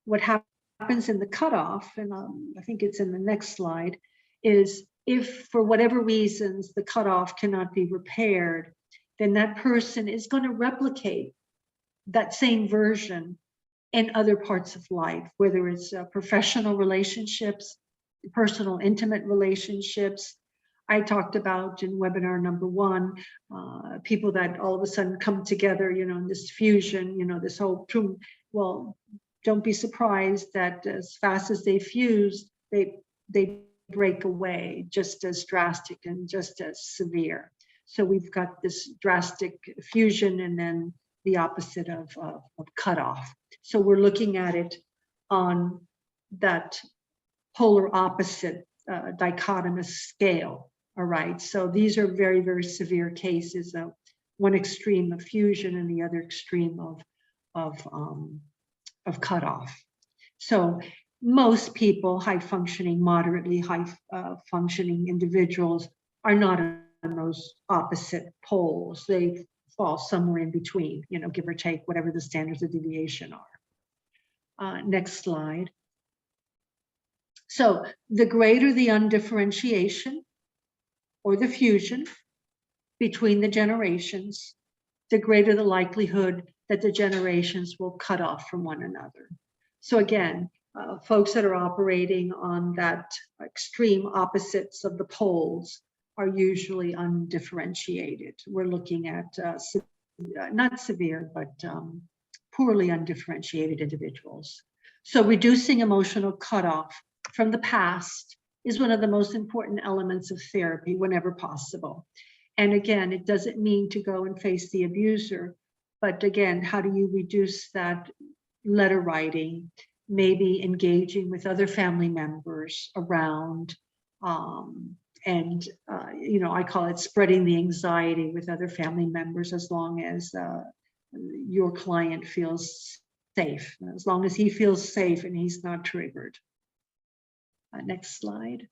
S2: what happens in the cutoff, and I think it's in the next slide, is if for whatever reasons the cutoff cannot be repaired, then that person is going to replicate that same version in other parts of life, whether it's professional relationships, personal intimate relationships. I talked about in webinar number one, people that all of a sudden come together, in this fusion, this whole, well, don't be surprised that as fast as they fuse, they break away just as drastic and just as severe. So we've got this drastic fusion and then the opposite of cutoff. So we're looking at it on that polar opposite dichotomous scale. All right. So these are very, very severe cases of one extreme of fusion and the other extreme of cutoff. So most people, high functioning, moderately high functioning individuals, are not on those opposite poles. They fall somewhere in between, give or take whatever the standards of deviation are. Next slide. So the greater the undifferentiation or the fusion between the generations, the greater the likelihood that the generations will cut off from one another. So again, folks that are operating on that extreme opposites of the poles are usually undifferentiated. We're looking at not severe, but poorly undifferentiated individuals. So reducing emotional cutoff from the past is one of the most important elements of therapy whenever possible. And again, it doesn't mean to go and face the abuser, but again, how do you reduce that letter writing, maybe engaging with other family members around, and I call it spreading the anxiety with other family members, as long as your client feels safe, as long as he feels safe and he's not triggered. Next slide.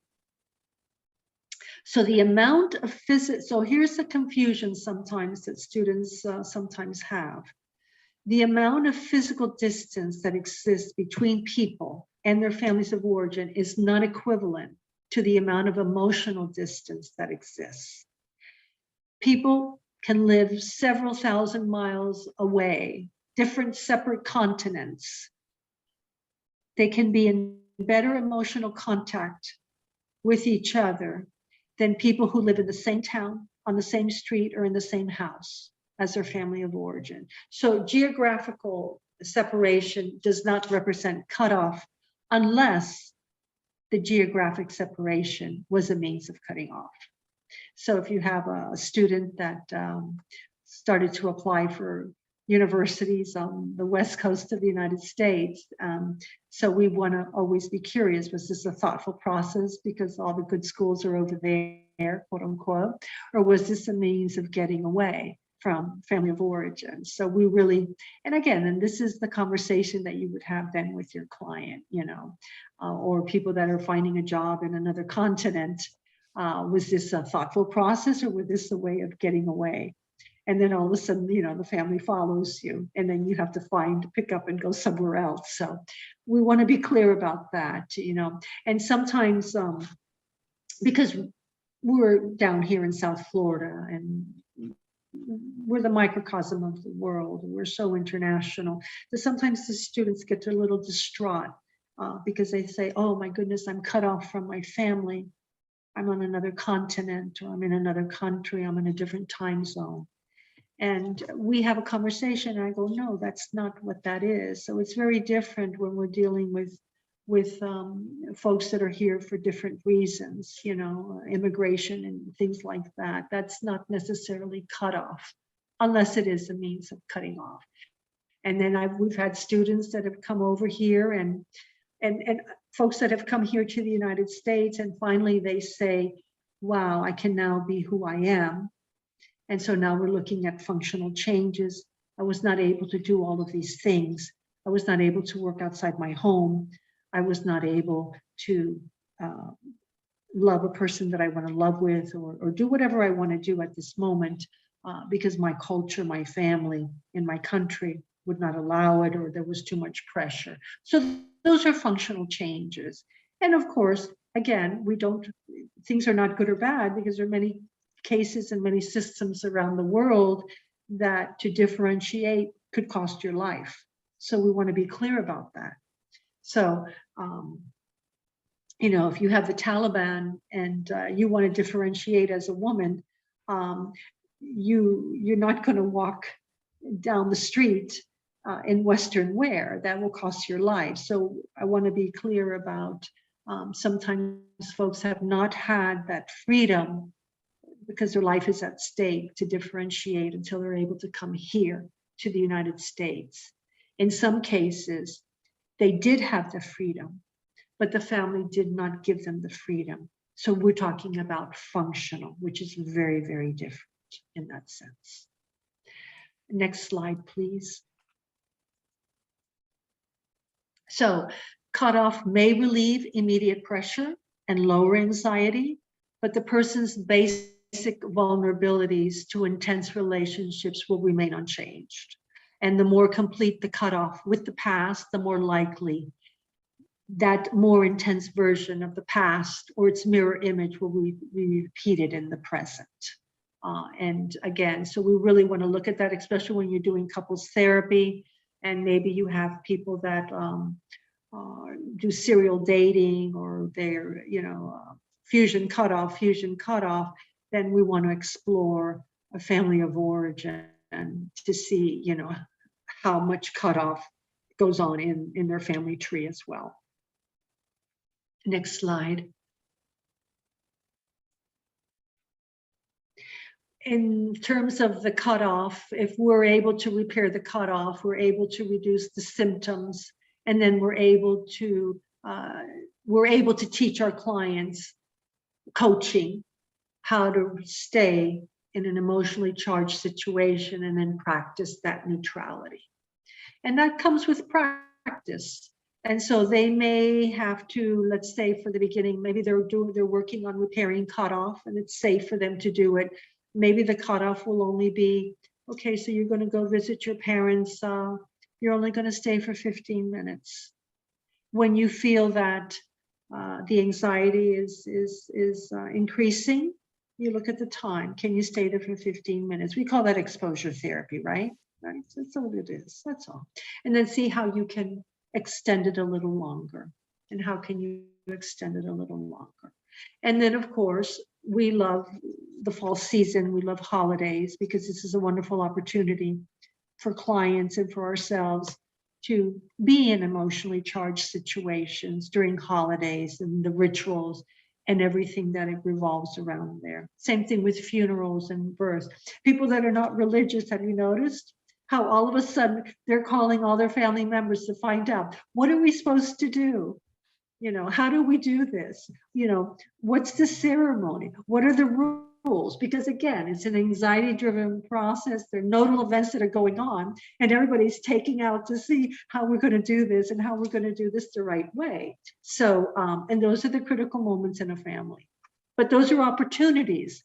S2: So the amount of so here's the confusion sometimes that students sometimes have. The amount of physical distance that exists between people and their families of origin is not equivalent to the amount of emotional distance that exists. People can live several thousand miles away, different separate continents. They can be in better emotional contact with each other than people who live in the same town, on the same street, or in the same house as their family of origin. So geographical separation does not represent cutoff unless the geographic separation was a means of cutting off. So if you have a student that started to apply for universities on the West Coast of the United States. So we want to always be curious, was this a thoughtful process because all the good schools are over there, quote unquote, or was this a means of getting away from family of origin? So we really, and again, and this is the conversation that you would have then with your client, or people that are finding a job in another continent. Was this a thoughtful process, or was this a way of getting away? And then all of a sudden, the family follows you, and then you have to pick up and go somewhere else. So we want to be clear about that, and sometimes because we're down here in South Florida and we're the microcosm of the world, and we're so international that sometimes the students get a little distraught because they say, oh my goodness, I'm cut off from my family. I'm on another continent, or I'm in another country, I'm in a different time zone. And we have a conversation, and I go, no, that's not what that is. So it's very different when we're dealing with folks that are here for different reasons, immigration and things like that. That's not necessarily cut off, unless it is a means of cutting off. And then we've had students that have come over here, and folks that have come here to the United States, and finally they say, wow, I can now be who I am. And so now we're looking at functional changes. I was not able to do all of these things. I was not able to work outside my home. I was not able to love a person that I want to love with, or do whatever I want to do at this moment because my culture, my family, in my country would not allow it, or there was too much pressure. So those are functional changes. And of course, again, things are not good or bad, because there are many cases and many systems around the world that to differentiate could cost your life. So we want to be clear about that. So, if you have the Taliban and you want to differentiate as a woman, you're not going to walk down the street in Western wear. That will cost your life. So I want to be clear about sometimes folks have not had that freedom because their life is at stake to differentiate until they're able to come here to the United States. In some cases, they did have the freedom, but the family did not give them the freedom. So we're talking about functional, which is very, very different in that sense. Next slide, please. So cutoff may relieve immediate pressure and lower anxiety, but the person's basic vulnerabilities to intense relationships will remain unchanged. And the more complete the cutoff with the past, the more likely that more intense version of the past or its mirror image will be repeated in the present. And again, so we really want to look at that, especially when you're doing couples therapy, and maybe you have people that do serial dating, or they're, fusion cutoff, then we want to explore a family of origin and to see, how much cutoff goes on in their family tree as well. Next slide. In terms of the cutoff, if we're able to repair the cutoff, we're able to reduce the symptoms, and then we're able to teach our clients coaching how to stay in an emotionally charged situation and then practice that neutrality. And that comes with practice. And so they may have to, let's say for the beginning, maybe they're working on repairing cutoff, and it's safe for them to do it. Maybe the cutoff will only be, okay, so you're going to go visit your parents. You're only going to stay for 15 minutes. When you feel that the anxiety is increasing, you look at the time. Can you stay there for 15 minutes? We call that exposure therapy, right? Right. So that's what it is. That's all. And then see how you can extend it a little longer. And how can you extend it a little longer? And then, of course, we love the fall season. We love holidays, because this is a wonderful opportunity for clients and for ourselves to be in emotionally charged situations during holidays and the rituals and everything that it revolves around there. Same thing with funerals and births. People that are not religious, have you noticed? how all of a sudden they're calling all their family members to find out, what are we supposed to do? You know, how do we do this? You know, what's the ceremony? What are the rules? Because again, it's an anxiety-driven process. There are nodal events that are going on, and everybody's taking out to see how we're going to do this and how we're going to do this the right way. So, and those are the critical moments in a family. But those are opportunities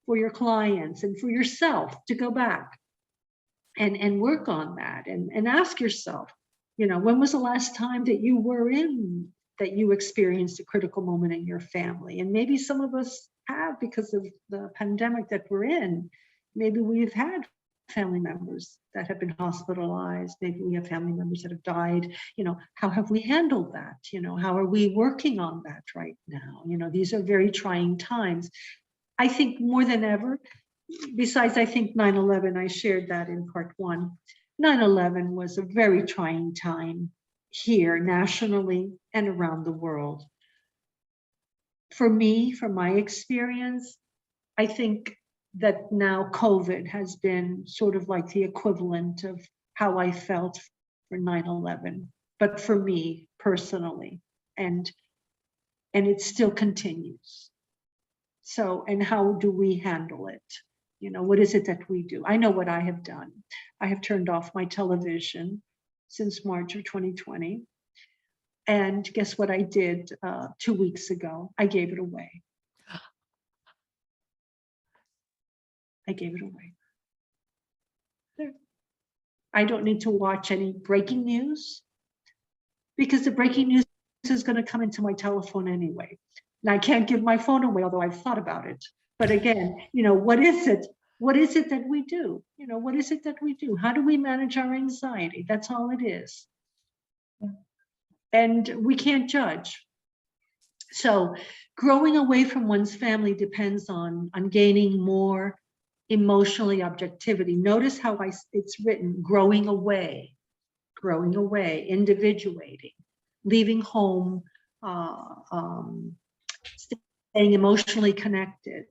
S2: for your clients and for yourself to go back and work on that and ask yourself, you know, when was the last time that you experienced a critical moment in your family? And maybe some of us have, because of the pandemic that we're in. Maybe we've had family members that have been hospitalized. Maybe we have family members that have died. You know, how have we handled that? You know, how are we working on that right now? You know, these are very trying times. I think more than ever, besides, I think 9/11, I shared that in part one. 9/11 was a very trying time here nationally and around the world. For me, from my experience, I think that now COVID has been sort of like the equivalent of how I felt for 9/11, but for me personally, and it still continues. So, and how do we handle it? You know, what is it that we do? I know what I have done. I have turned off my television since March of 2020. And guess what I did 2 weeks ago? I gave it away. I gave it away. There. I don't need to watch any breaking news, because the breaking news is going to come into my telephone anyway. And I can't give my phone away, although I've thought about it. But again, you know, what is it? What is it that we do? You know, what is it that we do? How do we manage our anxiety? That's all it is. And we can't judge. So growing away from one's family depends on gaining more emotionally objectivity. Notice how it's written, growing away, individuating, leaving home, staying emotionally connected,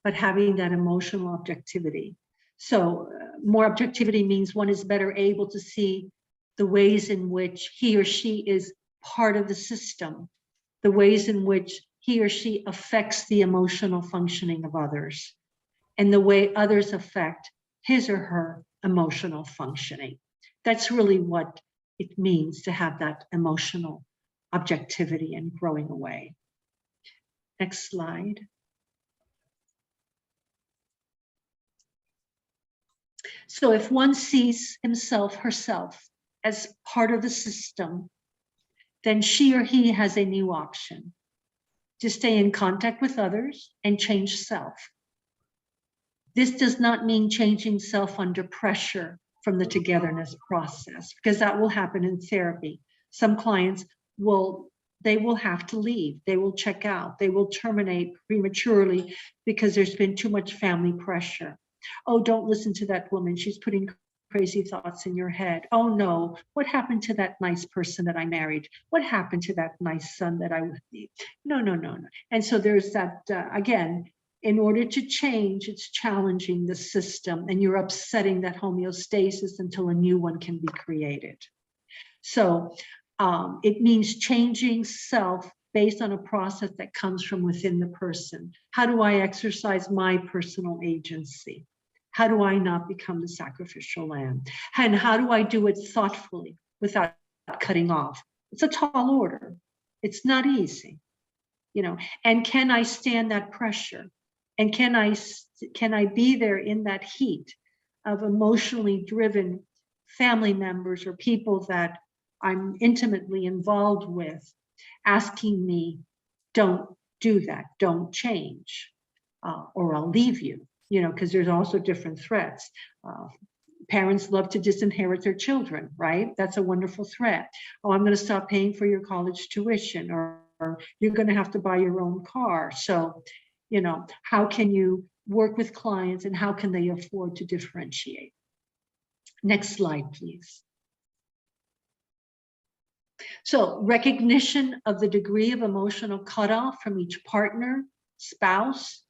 S2: but having that emotional objectivity. So more objectivity means one is better able to see the ways in which he or she is part of the system, the ways in which he or she affects the emotional functioning of others, and the way others affect his or her emotional functioning. That's really what it means to have that emotional objectivity and growing away. Next slide. So if one sees himself, herself as part of the system, then she or he has a new option: to stay in contact with others and change self. This does not mean changing self under pressure from the togetherness process, because that will happen in therapy. Some clients will have to leave, they will check out, they will terminate prematurely because there's been too much family pressure. Oh, don't listen to that woman, she's putting crazy thoughts in your head. Oh no, what happened to that nice person that I married? What happened to that nice son that I would be? No. And so there's that, again, in order to change, it's challenging the system, and you're upsetting that homeostasis until a new one can be created. So it means changing self based on a process that comes from within the person. How do I exercise my personal agency? How do I not become the sacrificial lamb? And how do I do it thoughtfully without cutting off? It's a tall order. It's not easy, you know. And can I stand that pressure? And can I be there in that heat of emotionally driven family members or people that I'm intimately involved with, asking me, don't do that, don't change, or I'll leave you, you know, because there's also different threats. Parents love to disinherit their children, right? That's a wonderful threat. Oh, I'm going to stop paying for your college tuition, or you're going to have to buy your own car. So, you know, how can you work with clients, and how can they afford to differentiate? Next slide, please. So recognition of the degree of emotional cutoff from each partner, spouse,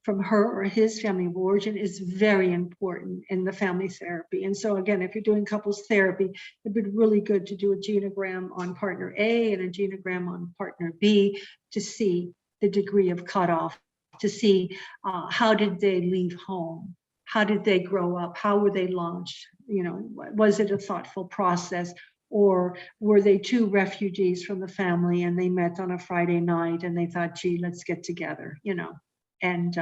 S2: from her or his family of origin is very important in the family therapy. And so again, if you're doing couples therapy, it'd be really good to do a genogram on partner A and a genogram on partner B to see the degree of cutoff, to see how did they leave home? How did they grow up? How were they launched? You know, was it a thoughtful process? Or were they two refugees from the family and they met on a Friday night and they thought, gee, let's get together, you know, and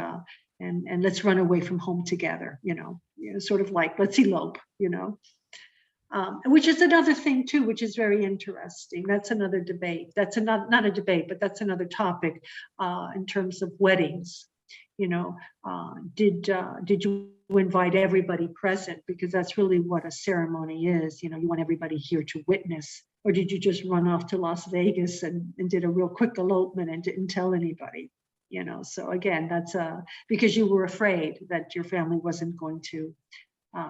S2: let's run away from home together, you know, sort of like, let's elope, you know. Which is another thing too, which is very interesting. That's another debate. That's not a debate, but that's another topic in terms of weddings. You know, did you invite everybody present? Because that's really what a ceremony is. You know, you want everybody here to witness. Or did you just run off to Las Vegas and did a real quick elopement and didn't tell anybody? You know, so again, that's because you were afraid that your family wasn't going to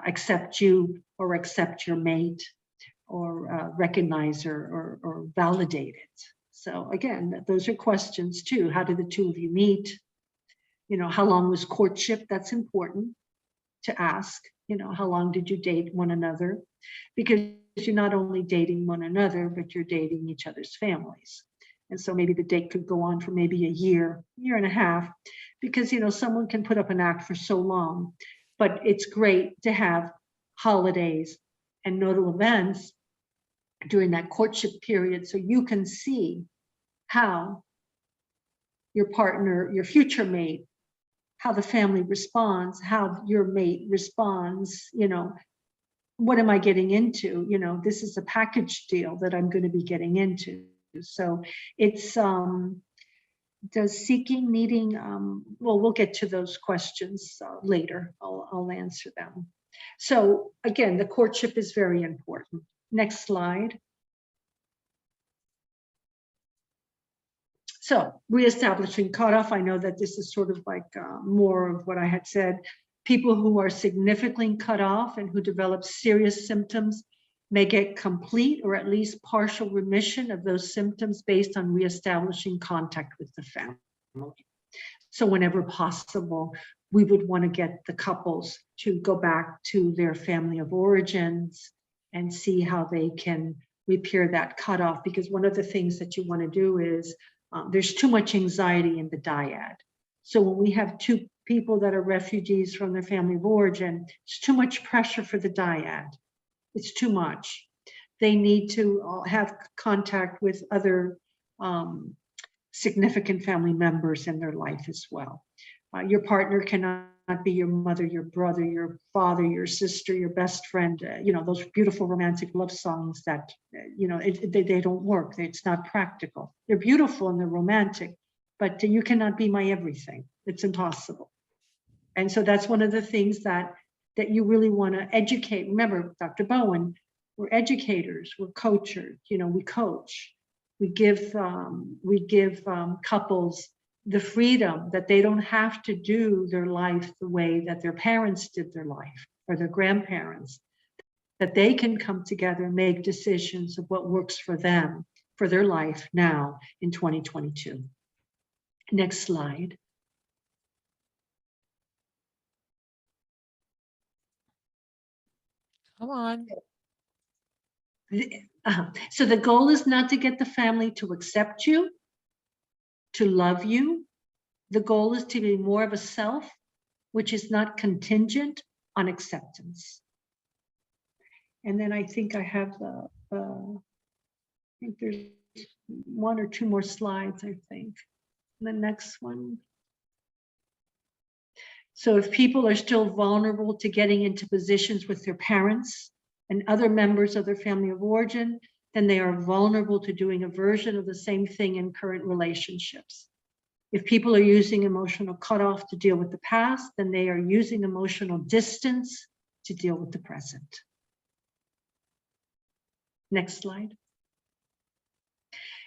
S2: accept you or accept your mate or recognize or validate it. So again, those are questions too. How did the two of you meet? You know, how long was courtship? That's important to ask. You know, how long did you date one another? Because you're not only dating one another, but you're dating each other's families. And so maybe the date could go on for maybe a year and a half, because, you know, someone can put up an act for so long, but it's great to have holidays and notable events during that courtship period so you can see how your partner, your future mate, how the family responds, how your mate responds, you know, what am I getting into? You know, this is a package deal that I'm going to be getting into. So it's does seeking, needing, well, we'll get to those questions later. I'll answer them. So again, the courtship is very important. Next slide. So reestablishing cutoff, I know that this is sort of like more of what I had said. People who are significantly cut off and who develop serious symptoms may get complete or at least partial remission of those symptoms based on reestablishing contact with the family. So whenever possible, we would want to get the couples to go back to their family of origins and see how they can repair that cutoff, because one of the things that you want to do is there's too much anxiety in the dyad. So when we have two people that are refugees from their family of origin, it's too much pressure for the dyad. It's too much. They need to have contact with other significant family members in their life as well. Your partner cannot be your mother, your brother, your father, your sister, your best friend, you know, those beautiful romantic love songs that, you know, they don't work. It's not practical. They're beautiful and they're romantic, but you cannot be my everything. It's impossible. And so that's one of the things that you really want to educate. Remember, Dr. Bowen, we're educators, we're coachers, you know, we coach. We give couples the freedom that they don't have to do their life the way that their parents did their life or their grandparents, that they can come together and make decisions of what works for them, for their life now in 2022. Next slide.
S1: Come on.
S2: So the goal is not to get the family to accept you, to love you. The goal is to be more of a self, which is not contingent on acceptance. And then I think I have I think there's one or two more slides, I think. The next one. So if people are still vulnerable to getting into positions with their parents and other members of their family of origin, then they are vulnerable to doing a version of the same thing in current relationships. If people are using emotional cutoff to deal with the past, then they are using emotional distance to deal with the present. Next slide.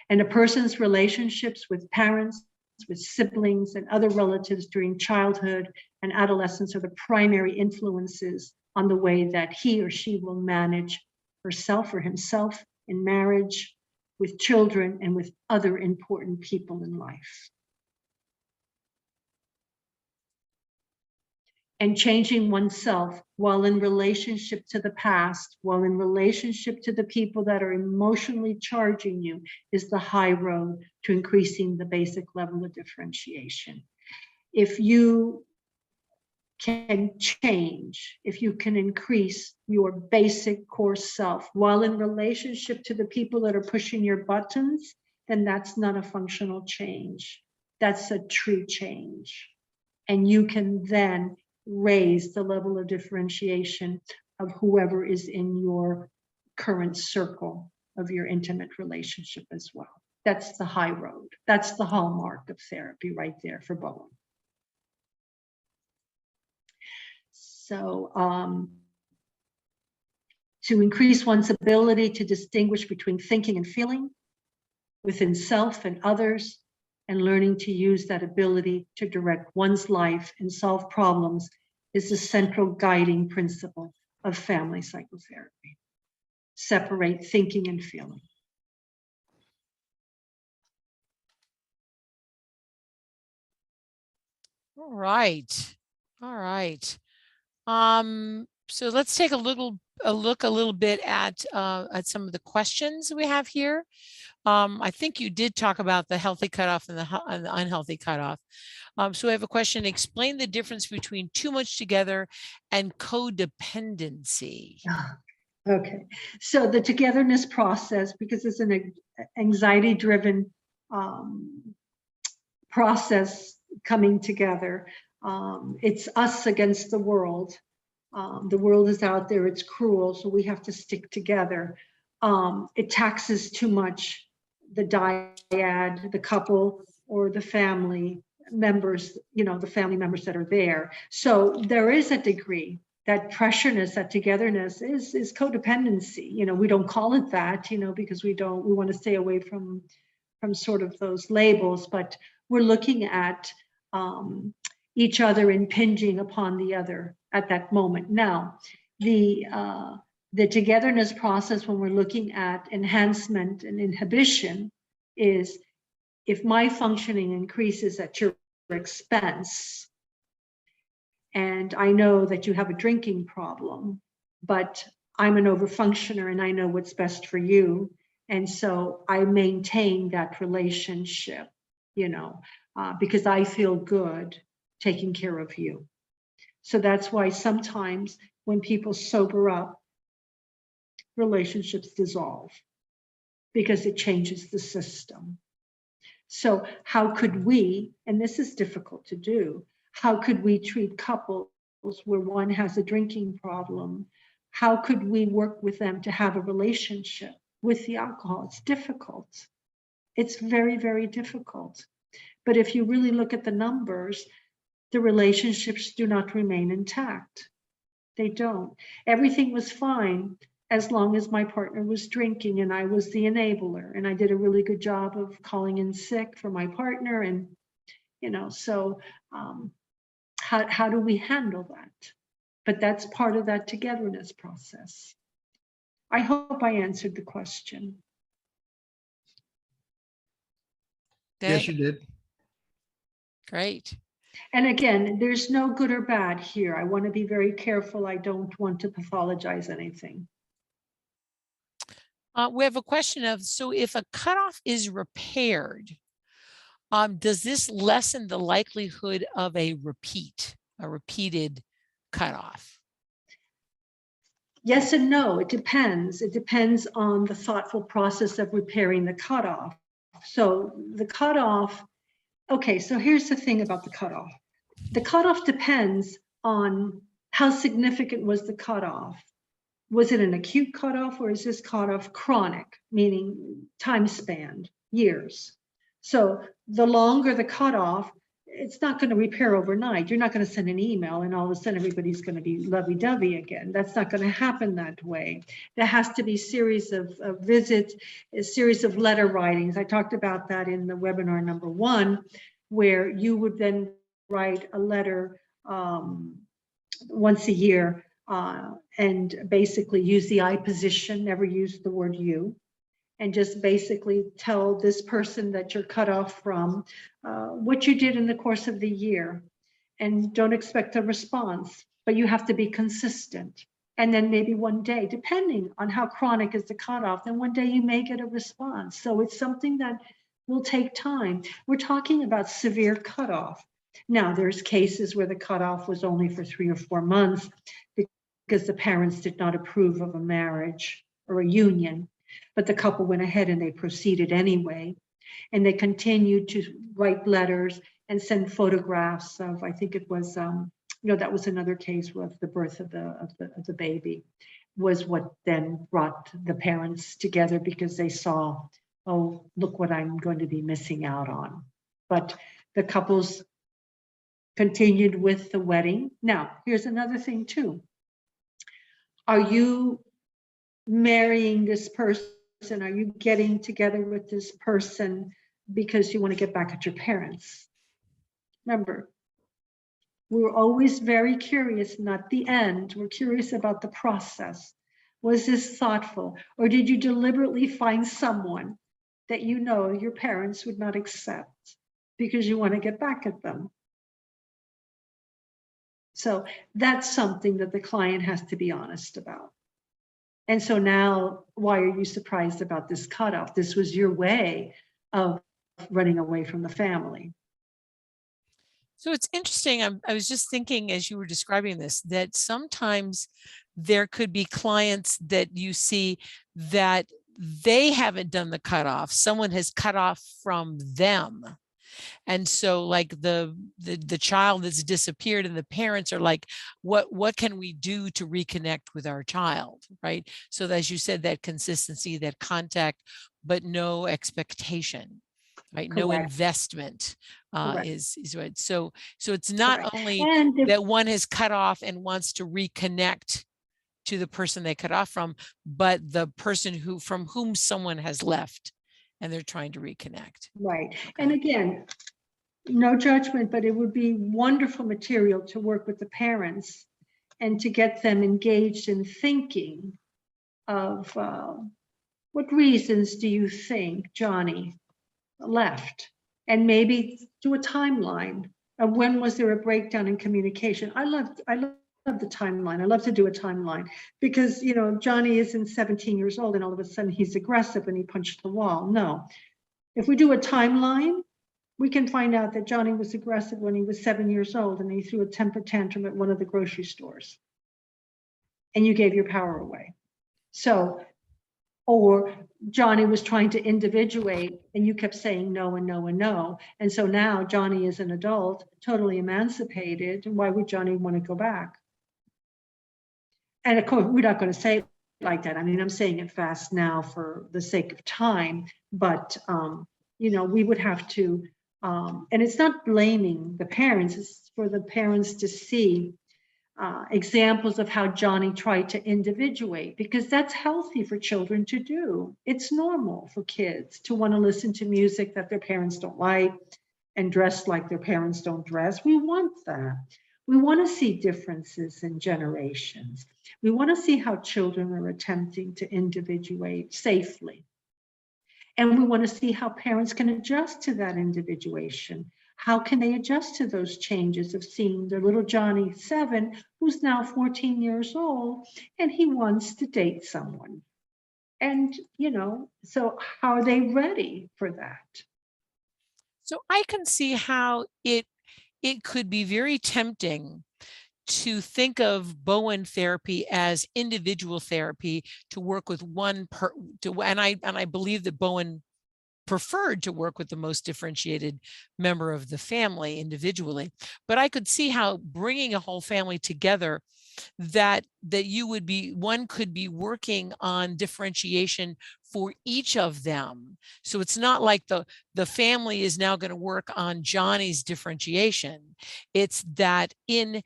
S2: And a person's relationships with parents, with siblings and other relatives during childhood and adolescence are the primary influences on the way that he or she will manage herself or himself in marriage, with children, and with other important people in life. and changing oneself while in relationship to the past, while in relationship to the people that are emotionally charging you, is the high road to increasing the basic level of differentiation. If you can change, if you can increase your basic core self while in relationship to the people that are pushing your buttons, then that's not a functional change. That's a true change. And you can then raise the level of differentiation of whoever is in your current circle of your intimate relationship as well. That's the high road. That's the hallmark of therapy right there for Bowen. So to increase one's ability to distinguish between thinking and feeling within self and others, and learning to use that ability to direct one's life and solve problems is the central guiding principle of family psychotherapy. Separate thinking and feeling.
S1: All right. All right. So let's take a look a little bit at some of the questions we have here. I think you did talk about the healthy cutoff and the unhealthy cutoff. So I have a question. Explain the difference between too much together and codependency.
S2: Okay, so the togetherness process, because it's an anxiety-driven process coming together, it's us against the world. The world is out there, it's cruel, so we have to stick together. It taxes too much the dyad, the couple, or the family members, the family members that are there. So there is a degree that pressureness, that togetherness is codependency. We don't call it that, because we want to stay away from sort of those labels, but we're looking at each other impinging upon the other at that moment. Now, the togetherness process, when we're looking at enhancement and inhibition, is if my functioning increases at your expense, and I know that you have a drinking problem, but I'm an overfunctioner and I know what's best for you, and so I maintain that relationship, because I feel good taking care of you. So that's why sometimes when people sober up, relationships dissolve because it changes the system. So how could we, and this is difficult to do, how could we treat couples where one has a drinking problem? How could we work with them to have a relationship with the alcohol? It's difficult. It's very, very difficult. But if you really look at the numbers, the relationships do not remain intact. They don't. Everything was fine as long as my partner was drinking and I was the enabler, and I did a really good job of calling in sick for my partner. And, so how do we handle that? But that's part of that togetherness process. I hope I answered the question.
S3: Yes, you did.
S1: Great.
S2: And again, there's no good or bad here. I want to be very careful. I don't want to pathologize anything.
S1: We have a question of, so if a cutoff is repaired, does this lessen the likelihood of a repeated cutoff?
S2: Yes and no, it depends. It depends on the thoughtful process of repairing the cutoff. So the cutoff, okay, so here's the thing about the cutoff. The cutoff depends on how significant was the cutoff. Was it an acute cutoff, or is this cutoff chronic, meaning time span, years? So the longer the cutoff, it's not going to repair overnight. You're not going to send an email and all of a sudden everybody's going to be lovey-dovey again. That's not going to happen that way. There has to be a series of visits, a series of letter writings. I talked about that in the webinar number 1, where you would then write a letter once a year and basically use the I position, never use the word you, and just basically tell this person that you're cut off from what you did in the course of the year. and don't expect a response, but you have to be consistent. And then maybe one day, depending on how chronic is the cutoff, then one day you may get a response. So it's something that will take time. We're talking about severe cutoff. Now, there's cases where the cutoff was only for 3 or 4 months because the parents did not approve of a marriage or a union, but the couple went ahead and they proceeded anyway. And they continued to write letters and send photographs of, I think it was, that was another case with the birth of the baby, was what then brought the parents together because they saw, oh, look what I'm going to be missing out on. But the couples continued with the wedding. Now, here's another thing too. Are you marrying this person? Are you getting together with this person because you want to get back at your parents? Remember, we're always very curious, not the end. We're curious about the process. Was this thoughtful? Or did you deliberately find someone that you know your parents would not accept because you want to get back at them? So that's something that the client has to be honest about. And so now, why are you surprised about this cutoff? This was your way of running away from the family.
S1: So it's interesting. I was just thinking as you were describing this, that sometimes there could be clients that you see that they haven't done the cutoff. Someone has cut off from them. And so like the child that's disappeared and the parents are like, what can we do to reconnect with our child, right? So as you said, that consistency, that contact, but no expectation, right? No
S2: Correct.
S1: investment
S2: Correct.
S1: is right. So it's not
S2: Correct.
S1: only
S2: And if,
S1: that one has cut off and wants to reconnect to the person they cut off from, but the person from whom someone has left and they're trying to reconnect.
S2: right.
S1: Okay.
S2: And again, no judgment, but it would be wonderful material to work with the parents and to get them engaged in thinking of what reasons do you think Johnny left? And maybe do a timeline of when was there a breakdown in communication. I love the timeline. I love to do a timeline because, Johnny isn't 17 years old and all of a sudden he's aggressive and he punched the wall. No. If we do a timeline, we can find out that Johnny was aggressive when he was 7 years old and he threw a temper tantrum at one of the grocery stores. And you gave your power away. So, or Johnny was trying to individuate and you kept saying no and no and no. And so now Johnny is an adult, totally emancipated. And why would Johnny want to go back? And of course, we're not going to say it like that. I mean, I'm saying it fast now for the sake of time, but, we would have to, and it's not blaming the parents, it's for the parents to see examples of how Johnny tried to individuate, because that's healthy for children to do. It's normal for kids to want to listen to music that their parents don't like and dress like their parents don't dress. We want that. We want to see differences in generations. We want to see how children are attempting to individuate safely. And we want to see how parents can adjust to that individuation. How can they adjust to those changes of seeing their little Johnny 7, who's now 14 years old, and he wants to date someone? And, so how are they ready for that?
S1: So I can see how it could be very tempting to think of Bowen therapy as individual therapy to work with and I believe that Bowen preferred to work with the most differentiated member of the family individually. But I could see how bringing a whole family together, that one could be working on differentiation for each of them. So it's not like the family is now going to work on Johnny's differentiation. It's that in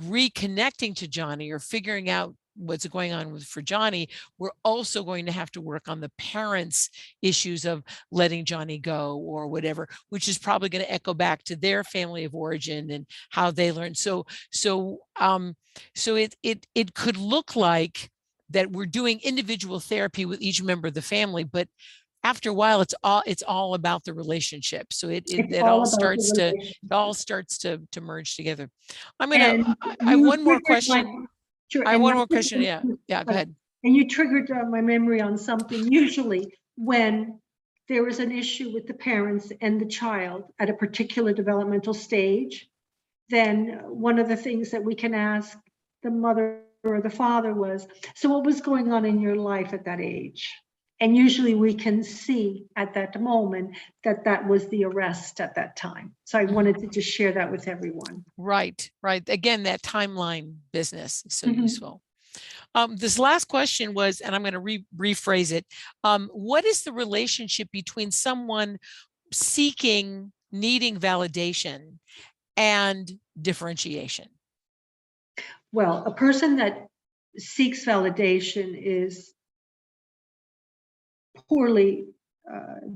S1: reconnecting to Johnny or figuring out what's going on for Johnny, we're also going to have to work on the parents' issues of letting Johnny go or whatever, which is probably going to echo back to their family of origin and how they learned. So it could look like that we're doing individual therapy with each member of the family, but after a while, it's all about the relationship. So
S2: It's
S1: it
S2: all
S1: all
S2: about the
S1: starts to
S2: relationship.
S1: merge together.
S2: And
S1: I have
S2: you
S1: one more
S2: triggered my,
S1: question.
S2: sure,
S1: I have
S2: and
S1: one
S2: not
S1: more
S2: just,
S1: question. Yeah. Yeah. Go ahead.
S2: and you triggered my memory on something. Usually when there is an issue with the parents and the child at a particular developmental stage, then one of the things that we can ask the mother or the father was, so what was going on in your life at that age? And usually we can see at that moment that that was the arrest at that time. So I wanted to just share that with everyone.
S1: Right. Again, that timeline business is so
S2: Mhm.
S1: useful. This last question was, and I'm going to rephrase it. What is the relationship between someone needing validation and differentiation?
S2: Well, a person that seeks validation is poorly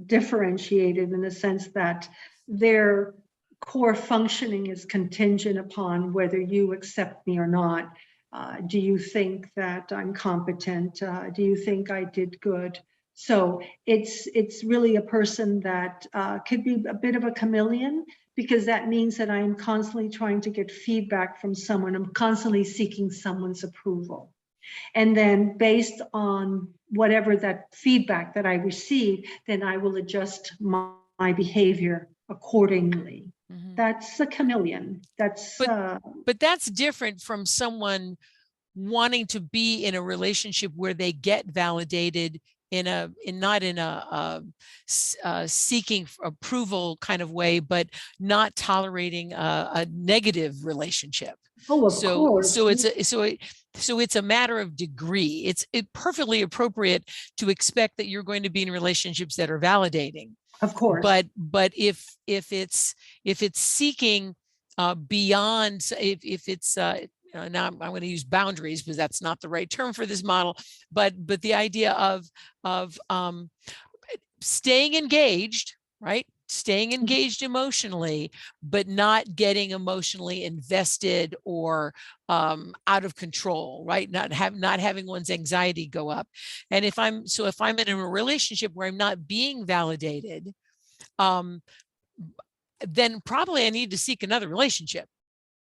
S2: differentiated in the sense that their core functioning is contingent upon whether you accept me or not. Do you think that I'm competent? Do you think I did good? So it's really a person that could be a bit of a chameleon, because that means that I'm constantly trying to get feedback from someone. I'm constantly seeking someone's approval. And then based on whatever that feedback that I receive, then I will adjust my behavior accordingly.
S1: Mhm.
S2: That's a chameleon.
S1: But that's different from someone wanting to be in a relationship where they get validated not in a seeking approval kind of way, but not tolerating a negative relationship.
S2: Oh, of course.
S1: So it's a matter of degree. It's perfectly appropriate to expect that you're going to be in relationships that are validating.
S2: Of course.
S1: But if it's seeking beyond, if it's now I'm going to use boundaries because that's not the right term for this model, but the idea of staying engaged, right? Staying engaged emotionally, but not getting emotionally invested or out of control, right? Not having one's anxiety go up. And if I'm in a relationship where I'm not being validated, then probably I need to seek another relationship.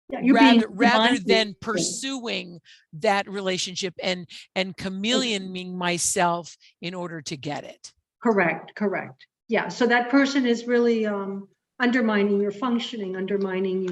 S2: Yeah, you're being
S1: rather than pursuing that relationship and chameleoning myself in order to get it.
S2: Correct. Yeah, so that person is really undermining your functioning, undermining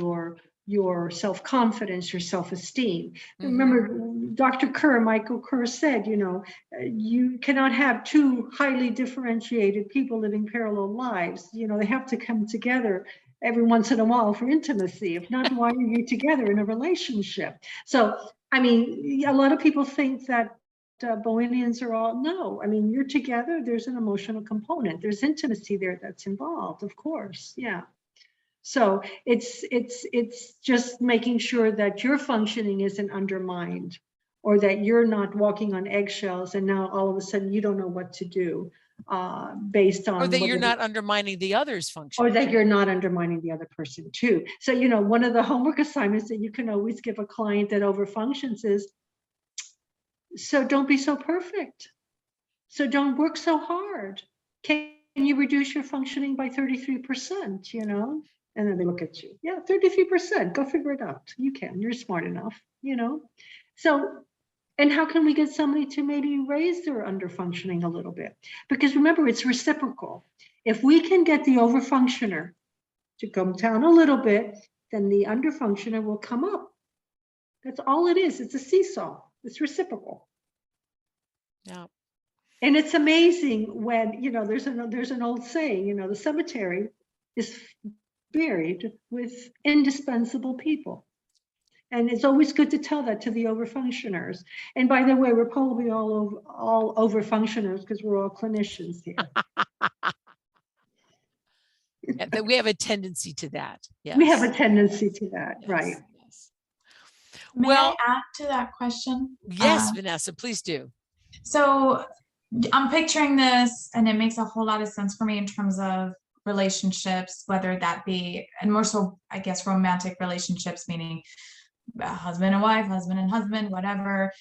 S2: your self-confidence, your self-esteem.
S1: Mm-hmm.
S2: Remember, Michael Kerr said, you cannot have two highly differentiated people living parallel lives. They have to come together every once in a while for intimacy. If not, why are you together in a relationship? So, I mean, a lot of people think that Bowenians are all, no, I mean, you're together, there's an emotional component, there's intimacy there that's involved, of course, yeah. So it's just making sure that your functioning isn't undermined, or that you're not walking on eggshells and now all of a sudden you don't know what to do based on,
S1: or that you're not undermining the other's function,
S2: or that you're not undermining the other person too. So one of the homework assignments that you can always give a client that overfunctions is, so don't be so perfect. So don't work so hard. Can you reduce your functioning by 33%, And then they look at you. Yeah, 33%. Go figure it out. You can. You're smart enough, So, and how can we get somebody to maybe raise their underfunctioning a little bit? Because remember, it's reciprocal. If we can get the overfunctioner to come down a little bit, then the underfunctioner will come up. That's all it is. It's a seesaw. It's reciprocal.
S1: Yeah.
S2: And it's amazing when, there's an old saying, the cemetery is buried with indispensable people. And it's always good to tell that to the overfunctioners. And by the way, we're probably all overfunctioners because we're all clinicians here.
S1: Yeah, that we have a tendency to that. Yes.
S2: We have a tendency to that, yes. Right.
S1: Yes.
S4: May I add to that question?
S1: Yes, Vanessa, please do.
S4: So I'm picturing this, and it makes a whole lot of sense for me in terms of relationships, whether that be, and more so, I guess, romantic relationships, meaning husband and wife, husband and husband, whatever,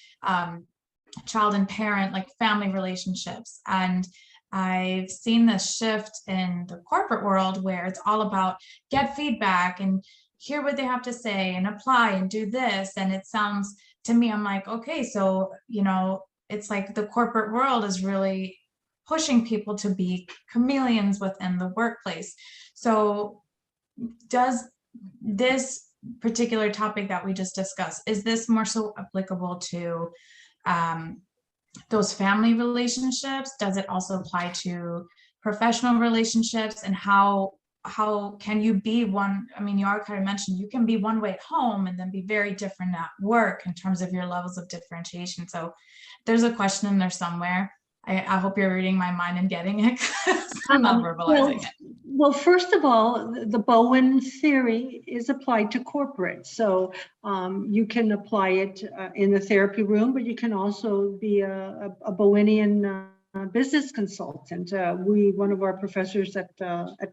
S4: child and parent, like family relationships. And I've seen this shift in the corporate world where it's all about get feedback and hear what they have to say and apply and do this. And it sounds to me, I'm like, okay, so, it's like the corporate world is really pushing people to be chameleons within the workplace. So does this particular topic that we just discussed, is this more so applicable to those family relationships? Does it also apply to professional relationships? And how can you be one? I mean, you already kind of mentioned you can be one way at home and then be very different at work in terms of your levels of differentiation. So there's a question in there somewhere. I hope you're reading my mind and getting it. I'm not verbalizing it.
S2: Well, first of all, the Bowen theory is applied to corporate. So you can apply it in the therapy room, but you can also be a Bowenian business consultant. One of our professors at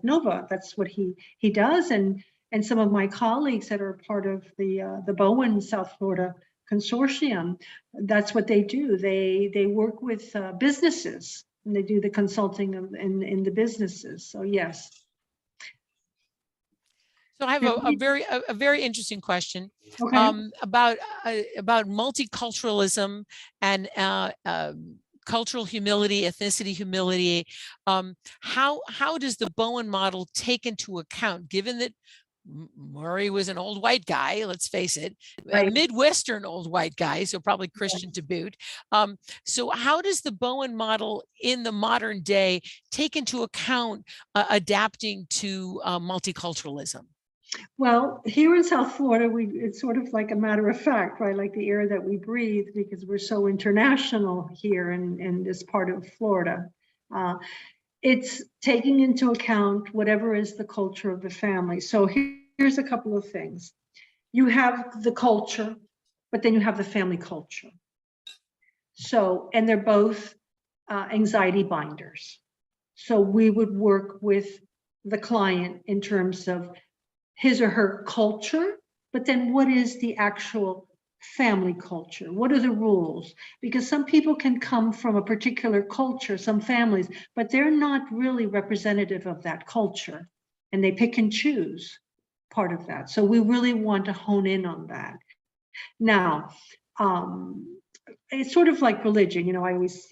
S2: Nova, that's what he does. And some of my colleagues that are part of the Bowen South Florida Consortium, that's what they do. They work with businesses, and they do the consulting in the businesses. So yes.
S1: So I have a very interesting question.
S2: Okay.
S1: About multiculturalism and cultural humility, ethnicity humility. How does the Bowen model take into account, given that Murray was an old white guy, let's face it,
S2: Right.
S1: a Midwestern old white guy, so probably Christian to boot. So how does the Bowen model in the modern day take into account adapting to multiculturalism?
S2: Well, here in South Florida, it's sort of like a matter of fact, right? Like the air that we breathe, because we're so international here in this part of Florida. It's taking into account whatever is the culture of the family. So here's a couple of things. You have the culture, but then you have the family culture. So, and they're both anxiety binders. So we would work with the client in terms of his or her culture, but then what is the actual family culture? What are the rules? Because some people can come from a particular culture, some families, but they're not really representative of that culture, and they pick and choose part of that. So we really want to hone in on that. Now, it's sort of like religion, I always,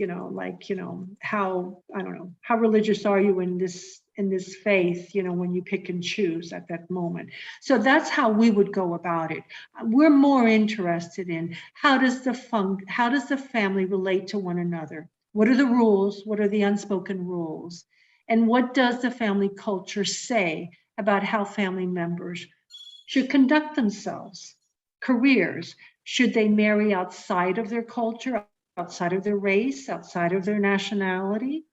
S2: how, I don't know, how religious are you in this faith, when you pick and choose at that moment. So that's how we would go about it. We're more interested in how does the family relate to one another? What are the rules? What are the unspoken rules? And what does the family culture say about how family members should conduct themselves? Careers, should they marry outside of their culture, outside of their race, outside of their nationality?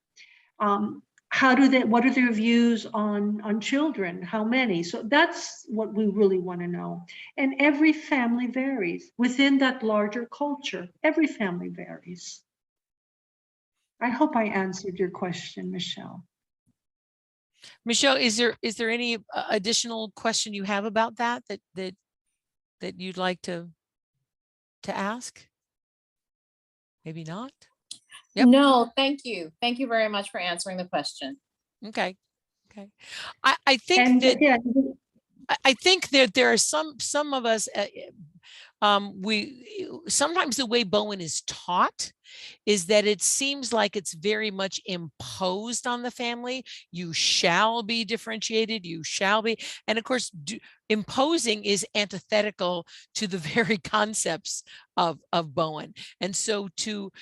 S2: What are their views on children? How many? So that's what we really want to know. And every family varies within that larger culture. Every family varies. I hope I answered your question, Michelle.
S1: Michelle, is there any additional question you have about that you'd like to ask? Maybe not. Yep.
S5: No, thank you. Thank you very much for answering the question.
S1: Okay. I think that there are some of us, sometimes the way Bowen is taught is that it seems like it's very much imposed on the family. You shall be differentiated, you shall be. And of course, imposing is antithetical to the very concepts of Bowen. And so to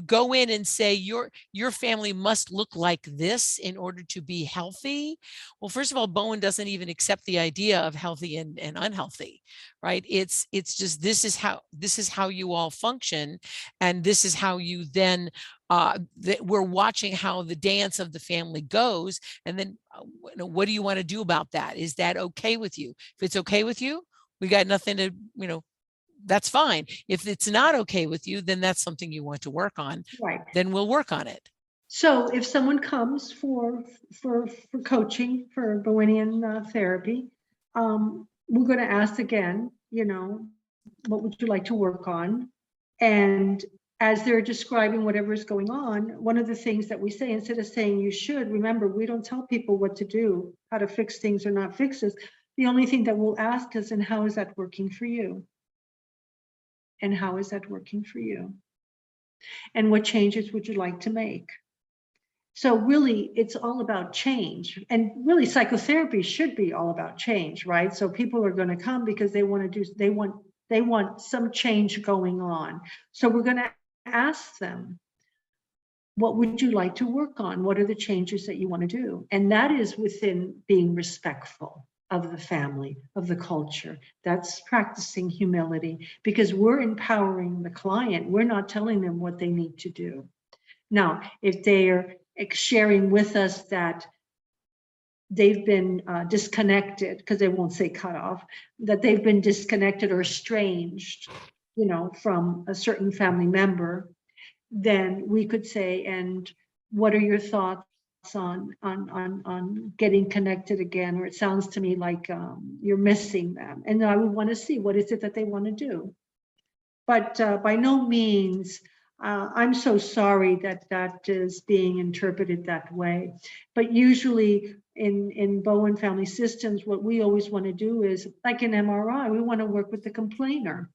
S1: go in and say your family must look like this in order to be healthy. Well, first of all, Bowen doesn't even accept the idea of healthy and unhealthy, right? It's just this is how you all function, and this is how you then we're watching how the dance of the family goes, and then what do you want to do about that? Is that okay with you? If it's okay with you, we got nothing to, that's fine. If it's not okay with you, then that's something you want to work on.
S2: Right.
S1: Then we'll work on it.
S2: So if someone comes for coaching, for Bowenian therapy, we're going to ask again, what would you like to work on? And as they're describing whatever is going on, one of the things that we say, instead of saying you should, remember, we don't tell people what to do, how to fix things or not fix this. The only thing that we'll ask is, and how is that working for you? And how is that working for you? And what changes would you like to make? So really, it's all about change. And really, psychotherapy should be all about change, right? So people are going to come because they want to do, they want some change going on. So we're going to ask them, what would you like to work on? What are the changes that you want to do? And that is within being respectful of the family, of the culture. That's practicing humility, because we're empowering the client. We're not telling them what they need to do. Now, if they are sharing with us that they've been disconnected, because they won't say cut off, that they've been disconnected or estranged, you know, from a certain family member, then we could say, and what are your thoughts on getting connected again? Or it sounds to me like you're missing them. And I would want to see what is it that they want to do. But by no means, I'm so sorry that that is being interpreted that way. But usually in Bowen Family Systems, what we always want to do is, like an MRI, we want to work with the complainer.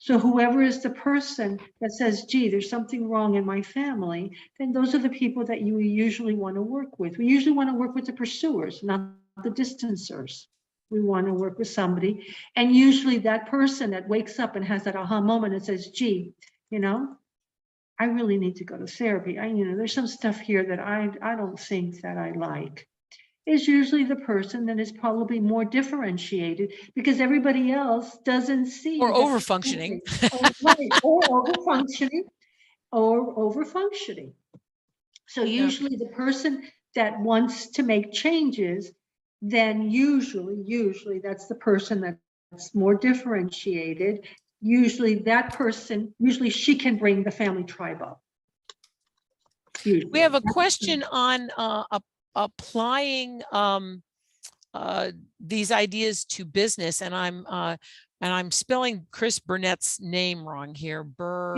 S2: So whoever is the person that says, gee, there's something wrong in my family, then those are the people that you usually want to work with. We usually want to work with the pursuers, not the distancers. We want to work with somebody. And usually that person that wakes up and has that aha moment and says, gee, you know, I really need to go to therapy. There's some stuff here that I don't think that I like, is usually the person that is probably more differentiated, because everybody else doesn't see.
S1: Or over-functioning.
S2: Or over-functioning. So usually the person that wants to make changes, then usually that's the person that's more differentiated. Usually that person, usually she can bring the family tribe up. Usually.
S1: We have a question on applying these ideas to business, and I'm spelling Chris Burnett's name wrong here.
S2: Burnett.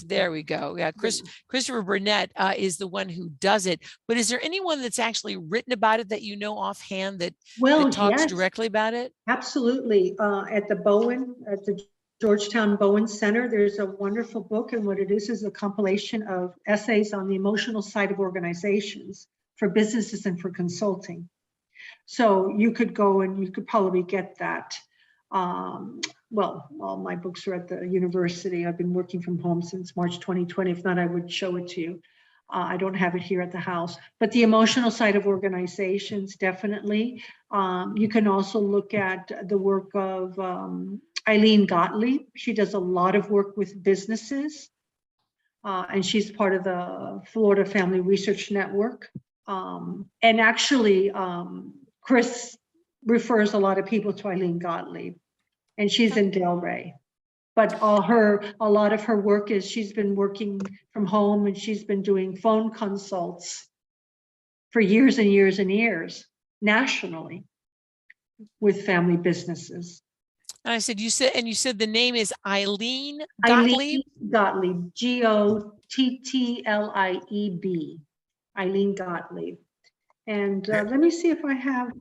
S1: There we go. Yeah, Christopher Burnett is the one who does it. But is there anyone that's actually written about it that you know offhand that talks directly about it?
S2: Absolutely. At the Georgetown Bowen Center, there's a wonderful book, and what it is a compilation of essays on the emotional side of organizations for businesses and for consulting. So you could go and you could probably get that. Well, all my books are at the university. I've been working from home since March 2020. If not, I would show it to you. I don't have it here at the house, but the emotional side of organizations, definitely. You can also look at the work of Eileen Gottlieb. She does a lot of work with businesses, and she's part of the Florida Family Research Network. And actually, Chris refers a lot of people to Eileen Gottlieb, and she's in Delray. But a lot of her work is she's been working from home, and she's been doing phone consults for years and years and years nationally with family businesses.
S1: And you said the name is Eileen Gottlieb?
S2: Eileen Gottlieb, Gottlieb. Eileen Gottlieb. And let me see if I have.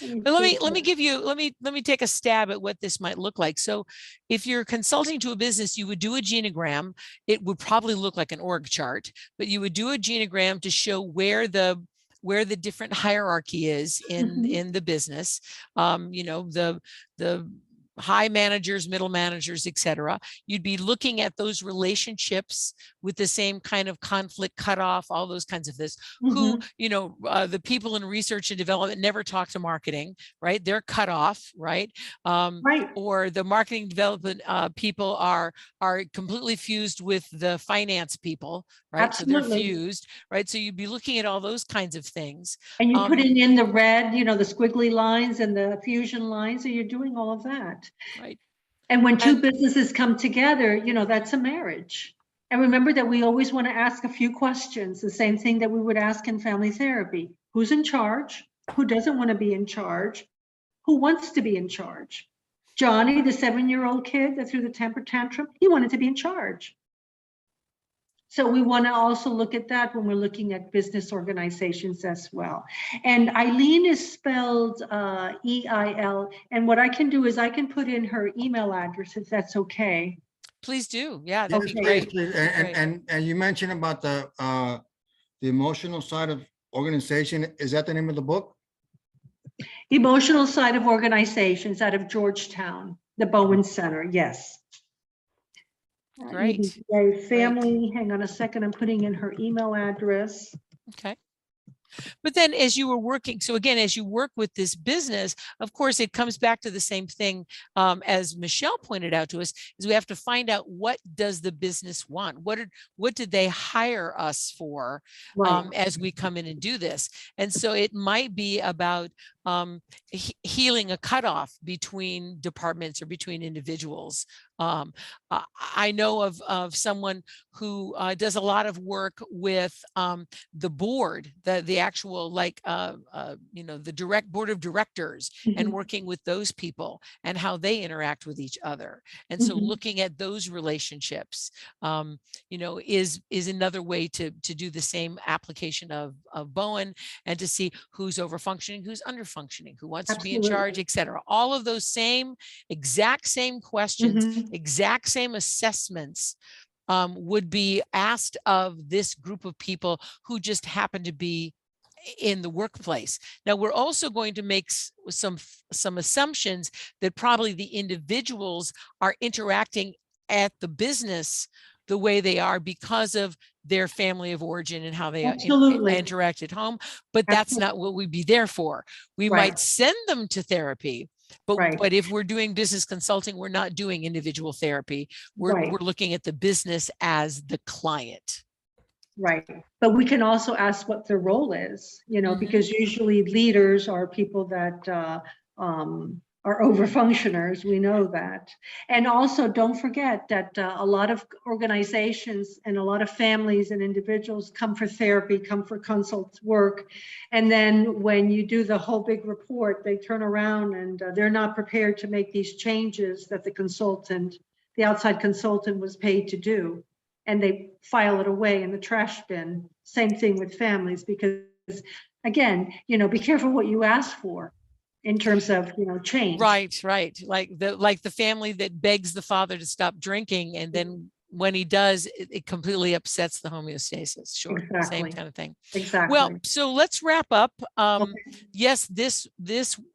S1: Let me take a stab at what this might look like. So if you're consulting to a business, you would do a genogram. It would probably look like an org chart, but you would do a genogram to show where the different hierarchy is in the business. The high managers, middle managers, etc. You'd be looking at those relationships with the same kind of conflict cutoff, all those kinds of this. Who, the people in research and development never talk to marketing, right? They're cut off, right? Or the marketing development people are completely fused with the finance people, right?
S2: Absolutely.
S1: So they're fused, right? So you'd be looking at all those kinds of things.
S2: And you're putting in the red, the squiggly lines and the fusion lines, so you're doing all of that.
S1: Right.
S2: And when two businesses come together, that's a marriage. And remember that we always want to ask a few questions, the same thing that we would ask in family therapy. Who's in charge? Who doesn't want to be in charge? Who wants to be in charge? Johnny, the 7-year-old kid that threw the temper tantrum, he wanted to be in charge. So we want to also look at that when we're looking at business organizations as well. And Eileen is spelled E-I-L. And what I can do is I can put in her email address if that's okay.
S1: Please do. Yeah,
S3: Yes,
S1: that'd be
S2: Okay.
S1: great.
S3: please.
S1: Great.
S3: And you mentioned about the emotional side of organization. Is that the name of the book?
S2: Emotional Side of Organizations out of Georgetown, the Bowen Center, yes.
S1: Great.
S2: EBA family, hang on a second, I'm putting in her email address.
S1: Okay. But then as you were working, so again, as you work with this business, of course, it comes back to the same thing as Michelle pointed out to us, is we have to find out, what does the business want? What did they hire us for as we come in and do this? And so it might be about healing a cutoff between departments or between individuals. I know of someone who does a lot of work with the board, the actual the board of directors, and working with those people and how they interact with each other. And so looking at those relationships, is another way to do the same application of Bowen, and to see who's over functioning, who's under functioning, who wants to be in charge, etc. All of those exact same questions, exact same assessments would be asked of this group of people who just happen to be in the workplace. Now, we're also going to make some assumptions that probably the individuals are interacting at the business the way they are because of their family of origin and how they interact at home. But that's not what we'd be there for. We might send them to therapy, but if we're doing business consulting, we're not doing individual therapy. We're looking at the business as the client.
S2: Right. But we can also ask what their role is, because usually leaders are people that are over-functioners. We know that. And also don't forget that a lot of organizations and a lot of families and individuals come for therapy, come for consult work. And then when you do the whole big report, they turn around and they're not prepared to make these changes that the outside consultant was paid to do. And they file it away in the trash bin. Same thing with families, because again, be careful what you ask for in terms of, change.
S1: Right. Like the family that begs the father to stop drinking, and then when he does, it completely upsets the homeostasis. Sure.
S2: Exactly.
S1: Same kind of thing.
S2: Exactly.
S1: Well, so let's wrap up. Yes, this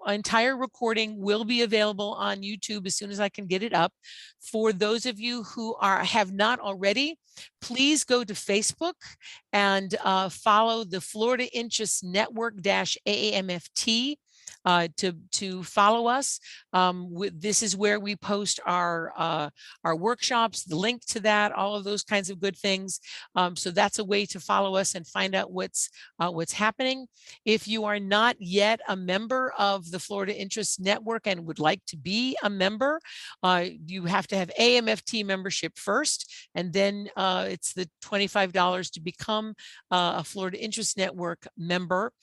S1: entire recording will be available on YouTube as soon as I can get it up. For those of you who have not already, please go to Facebook and follow the Florida Interest Network AAMFT. To follow us. This is where we post our workshops, the link to that, all of those kinds of good things. So that's a way to follow us and find out what's happening. If you are not yet a member of the Florida Interest Network and would like to be a member, you have to have AMFT membership first, and then it's the $25 to become a Florida Interest Network member.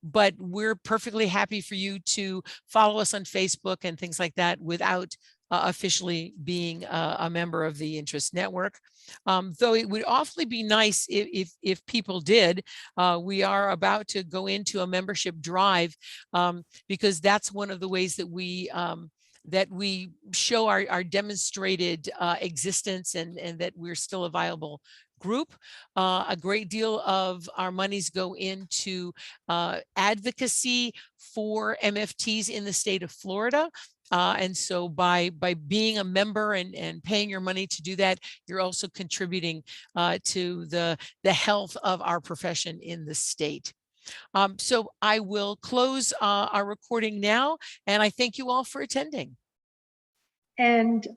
S1: But we're perfectly happy for you to follow us on Facebook and things like that without officially being a member of the Interest Network. Though it would awfully be nice if people did. We are about to go into a membership drive because that's one of the ways that we show our demonstrated existence and that we're still a viable group. A great deal of our monies go into advocacy for MFTs in the state of Florida. And so by being a member and paying your money to do that, you're also contributing to the health of our profession in the state. So I will close our recording now, and I thank you all for attending.
S2: And